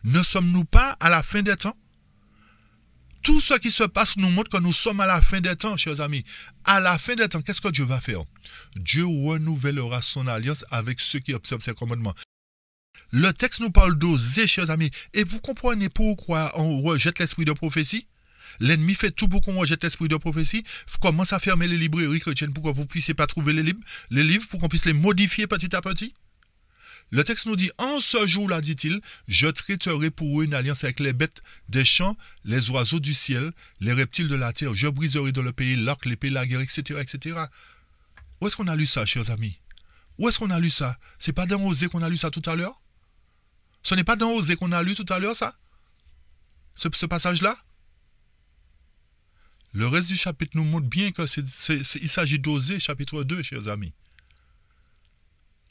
S1: Ne sommes-nous pas à la fin des temps? Tout ce qui se passe nous montre que nous sommes à la fin des temps, chers amis. À la fin des temps, qu'est-ce que Dieu va faire? Dieu renouvellera son alliance avec ceux qui observent ses commandements. Le texte nous parle d'Osée, chers amis. Et vous comprenez pourquoi on rejette l'esprit de prophétie? L'ennemi fait tout pour qu'on rejette l'esprit de prophétie. Commence à fermer les librairies chrétiennes pour que vous ne puissiez pas trouver les livres, pour qu'on puisse les modifier petit à petit. Le texte nous dit, en ce jour-là, dit-il, je traiterai pour eux une alliance avec les bêtes des champs, les oiseaux du ciel, les reptiles de la terre. Je briserai dans le pays l'arc, l'épée, la guerre, etc., etc. Où est-ce qu'on a lu ça, chers amis? Où est-ce qu'on a lu ça? C'est pas dans Osée qu'on a lu ça tout à l'heure? Ce n'est pas dans Osée qu'on a lu tout à l'heure, ça? ce passage-là? Le reste du chapitre nous montre bien que il s'agit d'Osée, chapitre 2, chers amis.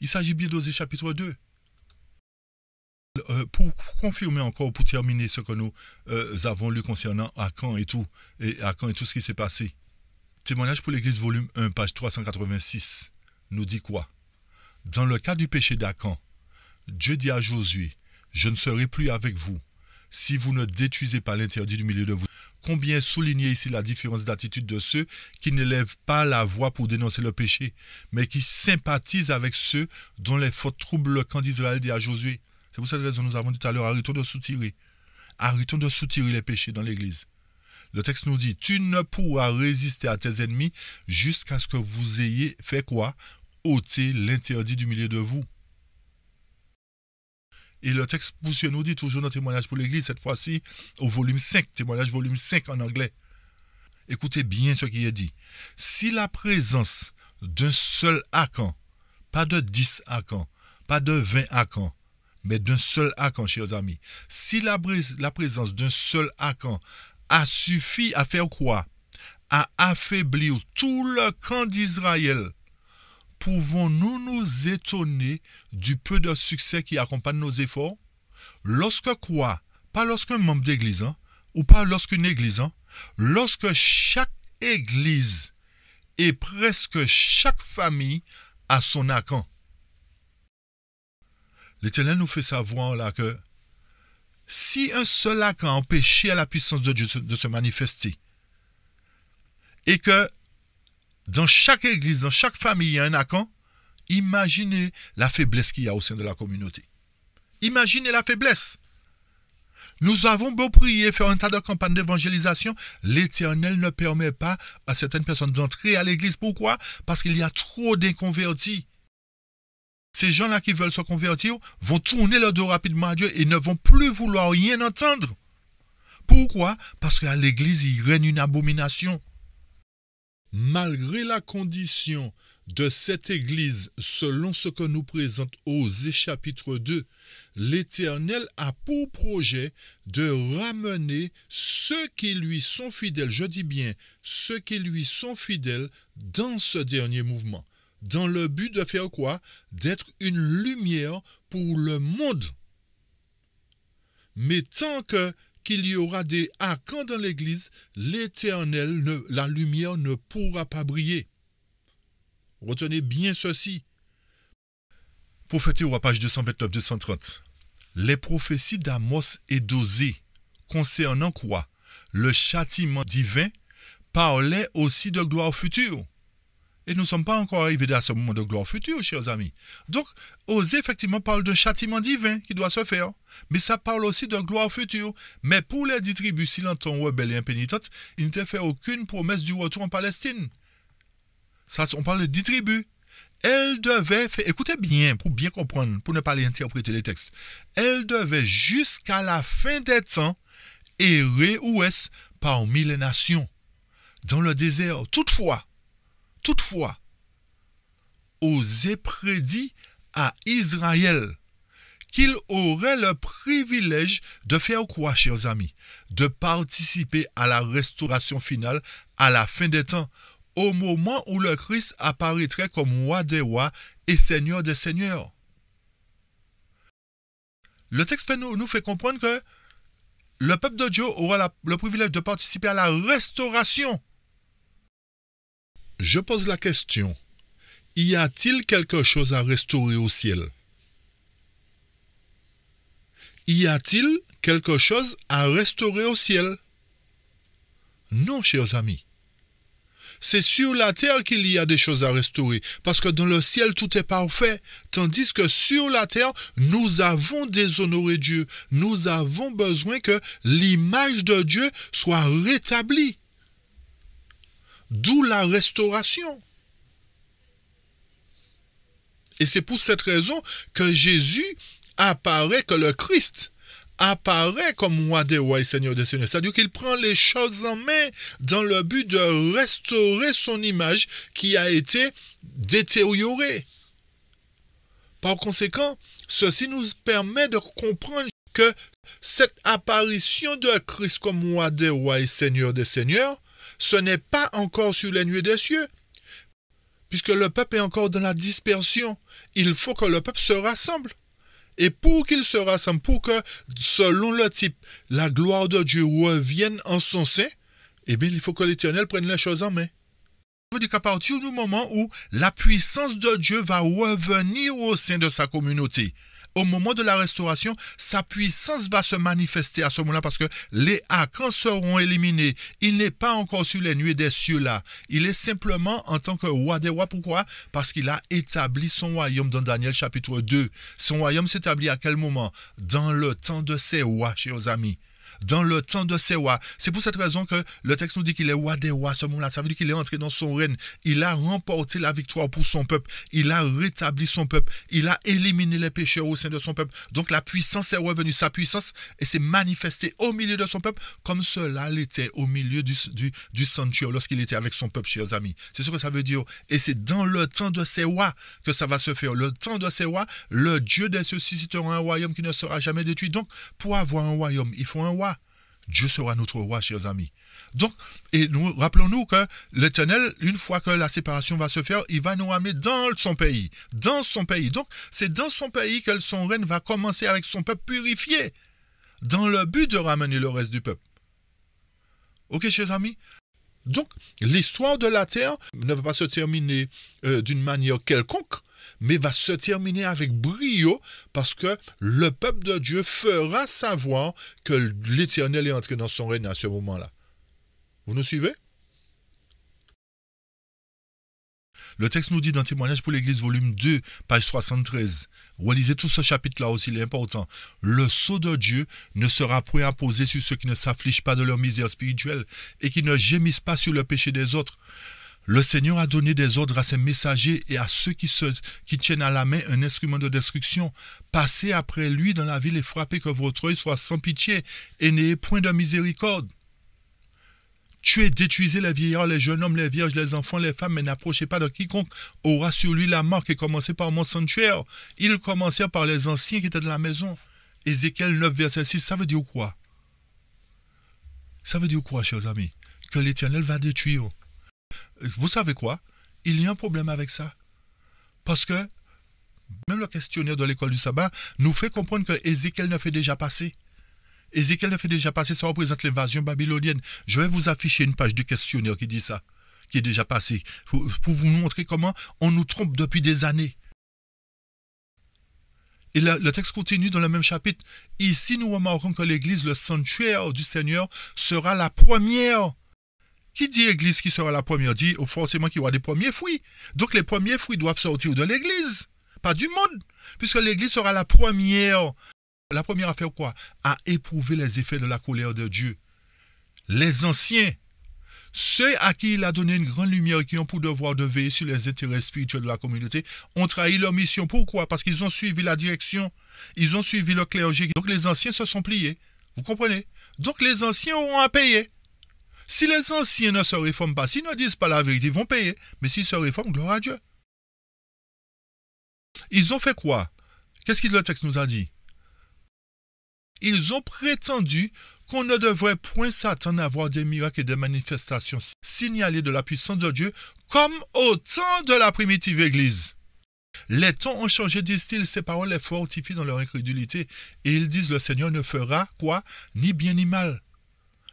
S1: Il s'agit bien d'Osée, chapitre 2. Pour confirmer encore, pour terminer ce que nous avons lu concernant Akan et tout ce qui s'est passé. Témoignage pour l'Église, volume 1, page 386, nous dit quoi? Dans le cas du péché d'Akan, Dieu dit à Josué, « Je ne serai plus avec vous si vous ne détruisez pas l'interdit du milieu de vous. » Combien souligner ici la différence d'attitude de ceux qui n'élèvent pas la voix pour dénoncer le péché, mais qui sympathisent avec ceux dont les fautes troublent le camp d'Israël, dit à Josué. C'est pour cette raison que nous avons dit tout à l'heure, arrêtons de soutirer. Arrêtons de soutirer les péchés dans l'Église. Le texte nous dit, « Tu ne pourras résister à tes ennemis jusqu'à ce que vous ayez fait quoi? Ôter l'interdit du milieu de vous. » Et le texte poursuit nous dit toujours dans Témoignage pour l'Église, cette fois-ci au volume 5, Témoignage volume 5 en anglais. Écoutez bien ce qui est dit. Si la présence d'un seul Akan, pas de 10 Akan, pas de 20 Akan, mais d'un seul Akan, chers amis, si la présence d'un seul Akan a suffi à faire quoi? À affaiblir tout le camp d'Israël, pouvons-nous nous étonner du peu de succès qui accompagne nos efforts? Lorsque quoi? Pas lorsqu'un membre d'église, hein, ou pas lorsqu'une église, hein, lorsque chaque église et presque chaque famille a son Akan. L'Éternel nous fait savoir là que si un seul Akan empêchait à la puissance de Dieu de se manifester, et que dans chaque église, dans chaque famille, il y a un Akan, imaginez la faiblesse qu'il y a au sein de la communauté. Imaginez la faiblesse. Nous avons beau prier, faire un tas de campagnes d'évangélisation, l'Éternel ne permet pas à certaines personnes d'entrer à l'église. Pourquoi? Parce qu'il y a trop d'inconvertis. Ces gens-là qui veulent se convertir vont tourner leur dos rapidement à Dieu et ne vont plus vouloir rien entendre. Pourquoi? Parce qu'à l'église, il règne une abomination. Malgré la condition de cette église, selon ce que nous présente Osée chapitre 2, l'Éternel a pour projet de ramener ceux qui lui sont fidèles, je dis bien ceux qui lui sont fidèles, dans ce dernier mouvement. Dans le but de faire quoi? D'être une lumière pour le monde. Mais tant qu'il y aura des Akans dans l'église, l'Éternel, la lumière ne pourra pas briller. Retenez bien ceci. Prophétie, page 229-230. Les prophéties d'Amos et d'Osée concernant quoi? Le châtiment divin parlaient aussi de gloire future. Et nous ne sommes pas encore arrivés à ce moment de gloire future, chers amis. Donc, Osée, effectivement, parle de châtiment divin qui doit se faire. Mais ça parle aussi de gloire future. Mais pour les 10 tribus, si l'entend rebelles et impénitentes, il ne fait aucune promesse du retour en Palestine. Ça, on parle de 10 tribus. Elles devaient faire, écoutez bien, pour bien comprendre, pour ne pas les interpréter les textes. Elles devaient, jusqu'à la fin des temps, errer où est-ce? Parmi les nations, dans le désert. Toutefois, Osée prédit à Israël qu'il aurait le privilège de faire quoi, chers amis? De participer à la restauration finale à la fin des temps, au moment où le Christ apparaîtrait comme roi des rois et seigneur des seigneurs. Le texte nous fait comprendre que le peuple de Dieu aura le privilège de participer à la restauration. Je pose la question, y a-t-il quelque chose à restaurer au ciel? Y a-t-il quelque chose à restaurer au ciel? Non, chers amis. C'est sur la terre qu'il y a des choses à restaurer, parce que dans le ciel, tout est parfait, tandis que sur la terre, nous avons déshonoré Dieu. Nous avons besoin que l'image de Dieu soit rétablie. D'où la restauration. Et c'est pour cette raison que Jésus apparaît, que le Christ apparaît comme roi des rois et seigneur des seigneurs. C'est-à-dire qu'il prend les choses en main dans le but de restaurer son image qui a été détériorée. Par conséquent, ceci nous permet de comprendre que cette apparition de Christ comme roi des rois et seigneur des seigneurs, ce n'est pas encore sur les nuées des cieux, puisque le peuple est encore dans la dispersion. Il faut que le peuple se rassemble. Et pour qu'il se rassemble, pour que, selon le type, la gloire de Dieu revienne en son sein, eh bien, il faut que l'Éternel prenne les choses en main. Ça veut dire qu'à partir du moment où la puissance de Dieu va revenir au sein de sa communauté, au moment de la restauration, sa puissance va se manifester à ce moment-là parce que les Acans seront éliminés. Il n'est pas encore sur les nuées des cieux là. Il est simplement en tant que roi des rois. Pourquoi? Parce qu'il a établi son royaume dans Daniel chapitre 2. Son royaume s'établit à quel moment? Dans le temps de ses rois, chers amis. Dans le temps de ses rois. C'est pour cette raison que le texte nous dit qu'il est roi des rois à ce moment-là. Ça veut dire qu'il est entré dans son règne. Il a remporté la victoire pour son peuple. Il a rétabli son peuple. Il a éliminé les pécheurs au sein de son peuple. Donc la puissance est revenue. Sa puissance s'est manifestée au milieu de son peuple comme cela l'était au milieu du sanctuaire lorsqu'il était avec son peuple, chers amis. C'est ce que ça veut dire. Et c'est dans le temps de ses rois que ça va se faire. Le temps de ses rois, le Dieu des cieux suscitera un royaume qui ne sera jamais détruit. Donc, pour avoir un royaume, il faut un roi. Dieu sera notre roi, chers amis. Donc, et nous rappelons-nous que l'Éternel, une fois que la séparation va se faire, il va nous ramener dans son pays. Dans son pays. Donc, c'est dans son pays que son règne va commencer avec son peuple purifié. Dans le but de ramener le reste du peuple. Ok, chers amis? Donc, l'histoire de la terre ne va pas se terminer d'une manière quelconque, mais va se terminer avec brio parce que le peuple de Dieu fera savoir que l'Éternel est entré dans son règne à ce moment-là. Vous nous suivez? Le texte nous dit dans Témoignage pour l'Église, volume 2, page 73. Relisez tout ce chapitre-là aussi, il est important. Le sceau de Dieu ne sera point apposé sur ceux qui ne s'affligent pas de leur misère spirituelle et qui ne gémissent pas sur le péché des autres. Le Seigneur a donné des ordres à ses messagers et à ceux qui tiennent à la main un instrument de destruction. Passez après lui dans la ville et frappez que votre œil soit sans pitié et n'ayez point de miséricorde. Tuez, détruisez les vieillards, les jeunes hommes, les vierges, les enfants, les femmes, mais n'approchez pas de quiconque aura sur lui la marque et commencez par mon sanctuaire. Ils commencèrent par les anciens qui étaient dans la maison. Ézéchiel 9, verset 6, ça veut dire quoi? Ça veut dire quoi, chers amis? Que l'Éternel va détruire. Vous savez quoi? Il y a un problème avec ça. Parce que même le questionnaire de l'école du sabbat nous fait comprendre que Ézéchiel 9 est déjà passé. Ézéchiel 9 est déjà passé, ça représente l'invasion babylonienne. Je vais vous afficher une page du questionnaire qui dit ça, qui est déjà passé, pour vous montrer comment on nous trompe depuis des années. Et le texte continue dans le même chapitre. Ici, nous remarquons que l'Église, le sanctuaire du Seigneur, sera la première. Qui dit Église qui sera la première? Dit forcément qu'il y aura des premiers fruits. Donc les premiers fruits doivent sortir de l'Église, pas du monde. Puisque l'Église sera la première. La première à faire quoi? À éprouver les effets de la colère de Dieu. Les anciens, ceux à qui il a donné une grande lumière et qui ont pour devoir de veiller sur les intérêts spirituels de la communauté, ont trahi leur mission. Pourquoi? Parce qu'ils ont suivi la direction. Ils ont suivi le clergé. Donc les anciens se sont pliés. Vous comprenez? Donc les anciens auront à payer. Si les anciens ne se réforment pas, s'ils ne disent pas la vérité, ils vont payer. Mais s'ils se réforment, gloire à Dieu. Ils ont fait quoi? Qu'est-ce que le texte nous a dit? Ils ont prétendu qu'on ne devrait point s'attendre à voir des miracles et des manifestations signalées de la puissance de Dieu comme au temps de la primitive Église. Les temps ont changé, disent-ils, ces paroles les fortifient dans leur incrédulité. Et ils disent, le Seigneur ne fera quoi? Ni bien ni mal.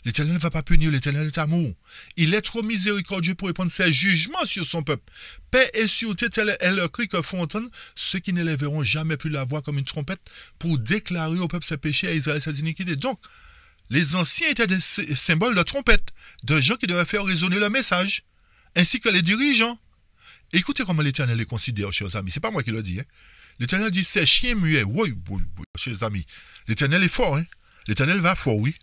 S1: L'Éternel ne va pas punir, l'Éternel est amour. Il est trop miséricordieux pour répandre ses jugements sur son peuple. Paix et sûreté, tel est le cri que font entendre ceux qui ne verront jamais plus la voix comme une trompette pour déclarer au peuple ses péchés et à Israël ses iniquités. Donc, les anciens étaient des symboles de trompette, de gens qui devaient faire résonner le message, ainsi que les dirigeants. Écoutez comment l'Éternel les considère, chers amis. C'est pas moi qui le dis. Hein. L'Éternel dit, c'est chien muet. Oui, chers amis. L'Éternel est fort. Hein. L'Éternel va fort, oui.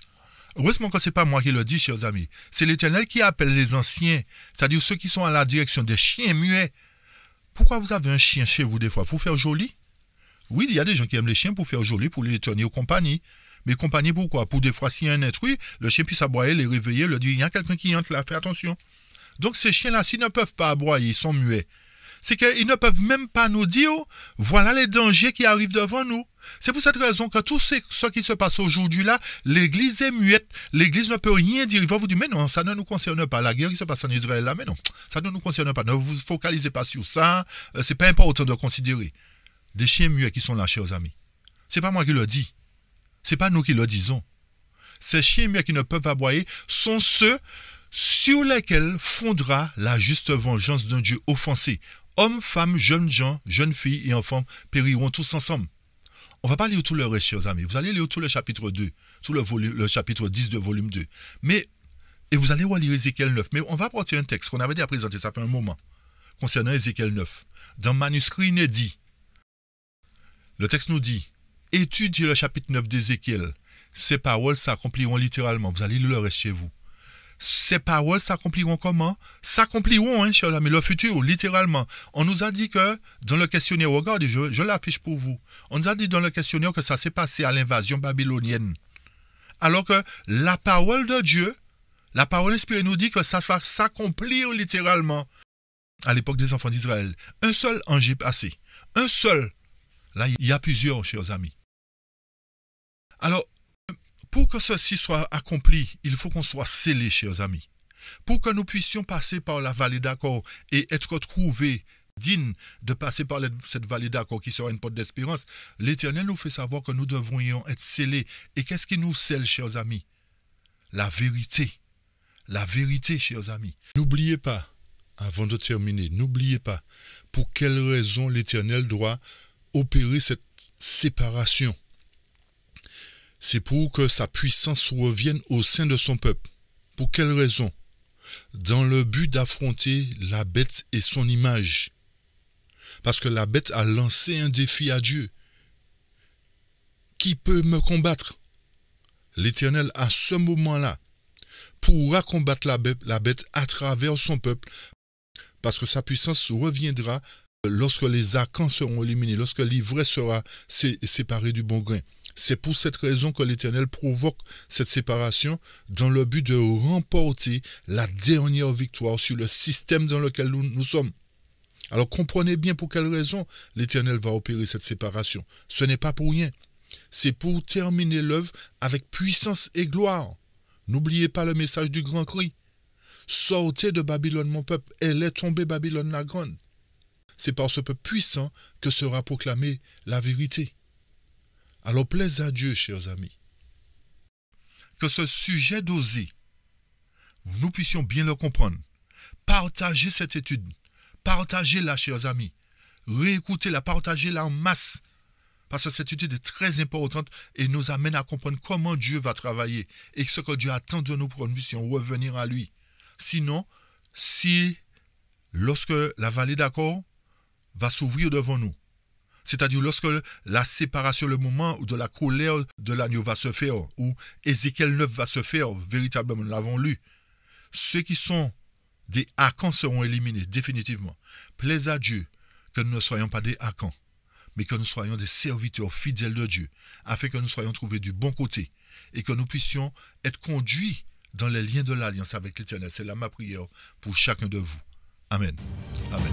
S1: Heureusement que ce n'est pas moi qui le dis, chers amis. C'est l'Éternel qui appelle les anciens, c'est-à-dire ceux qui sont à la direction des chiens muets. Pourquoi vous avez un chien chez vous des fois? Pour faire joli? Oui, il y a des gens qui aiment les chiens pour faire joli, pour les tenir aux compagnies. Mais compagnie pourquoi? Pour des fois, s'il y a un intrus, le chien puisse aboyer, les réveiller, leur dire, il y a quelqu'un qui entre là, fais attention. Donc ces chiens-là, s'ils ne peuvent pas aboyer, ils sont muets. c'est qu'ils ne peuvent même pas nous dire, voilà les dangers qui arrivent devant nous. C'est pour cette raison que tout ce qui se passe aujourd'hui là, l'Église est muette, l'Église ne peut rien dire. Il va vous dire, mais non, ça ne nous concerne pas. La guerre qui se passe en Israël là, mais non, ça ne nous concerne pas. Ne vous focalisez pas sur ça, c'est pas important de considérer. Des chiens muets qui sont là, chers amis. C'est pas moi qui le dis. C'est pas nous qui le disons. Ces chiens muets qui ne peuvent aboyer sont ceux sur lesquels fondera la juste vengeance d'un Dieu offensé. Hommes, femmes, jeunes gens, jeunes filles et enfants périront tous ensemble. On ne va pas lire tout le reste, chers amis. Vous allez lire tout le chapitre 2, tout le chapitre 10 de volume 2. Et vous allez relire Ézéchiel 9. Mais on va partir un texte qu'on avait déjà présenté, ça fait un moment, concernant Ézéchiel 9. Dans le manuscrit inédit, le texte nous dit, étudiez le chapitre 9 d'Ézéchiel. Ces paroles s'accompliront littéralement. Vous allez lire le reste chez vous. Ces paroles s'accompliront comment? S'accompliront, hein, chers amis, le futur, littéralement. On nous a dit que, dans le questionnaire, regardez, je l'affiche pour vous. On nous a dit dans le questionnaire que ça s'est passé à l'invasion babylonienne. Alors que la parole de Dieu, la parole inspirée nous dit que ça va s'accomplir littéralement à l'époque des enfants d'Israël. Un seul ange est passé. Un seul. Là, il y a plusieurs, chers amis. Alors, pour que ceci soit accompli, il faut qu'on soit scellés, chers amis. Pour que nous puissions passer par la vallée d'accord et être trouvés dignes de passer par cette vallée d'accord qui sera une porte d'espérance, l'Éternel nous fait savoir que nous devrions être scellés. Et qu'est-ce qui nous scelle, chers amis? La vérité. La vérité, chers amis.
S2: N'oubliez pas, avant de terminer, n'oubliez pas pour quelle raison l'Éternel doit opérer cette séparation. C'est pour que sa puissance revienne au sein de son peuple. Pour quelle raison? Dans le but d'affronter la bête et son image. Parce que la bête a lancé un défi à Dieu. Qui peut me combattre? L'Éternel, à ce moment-là, pourra combattre la bête à travers son peuple. Parce que sa puissance reviendra lorsque les Acans seront éliminés, lorsque l'ivraie sera séparée du bon grain. C'est pour cette raison que l'Éternel provoque cette séparation dans le but de remporter la dernière victoire sur le système dans lequel nous sommes. Alors comprenez bien pour quelle raison l'Éternel va opérer cette séparation. Ce n'est pas pour rien. C'est pour terminer l'œuvre avec puissance et gloire. N'oubliez pas le message du grand cri. Sortez de Babylone, mon peuple. Elle est tombée, Babylone la grande. C'est par ce peuple puissant que sera proclamée la vérité. Alors plaise à Dieu, chers amis, que ce sujet d'oser, nous puissions bien le comprendre. Partagez cette étude. Partagez-la, chers amis. Réécoutez-la, partagez-la en masse. Parce que cette étude est très importante et nous amène à comprendre comment Dieu va travailler et ce que Dieu attend de nous pour que nous puissions revenir à lui. Sinon, lorsque la vallée d'accord va s'ouvrir devant nous, c'est-à-dire lorsque la séparation, le moment de la colère de l'agneau va se faire, où Ézéchiel 9 va se faire, véritablement, nous l'avons lu, ceux qui sont des Acans seront éliminés définitivement. Plaise à Dieu que nous ne soyons pas des Acans, mais que nous soyons des serviteurs fidèles de Dieu, afin que nous soyons trouvés du bon côté et que nous puissions être conduits dans les liens de l'alliance avec l'Éternel. C'est là ma prière pour chacun de vous. Amen. Amen.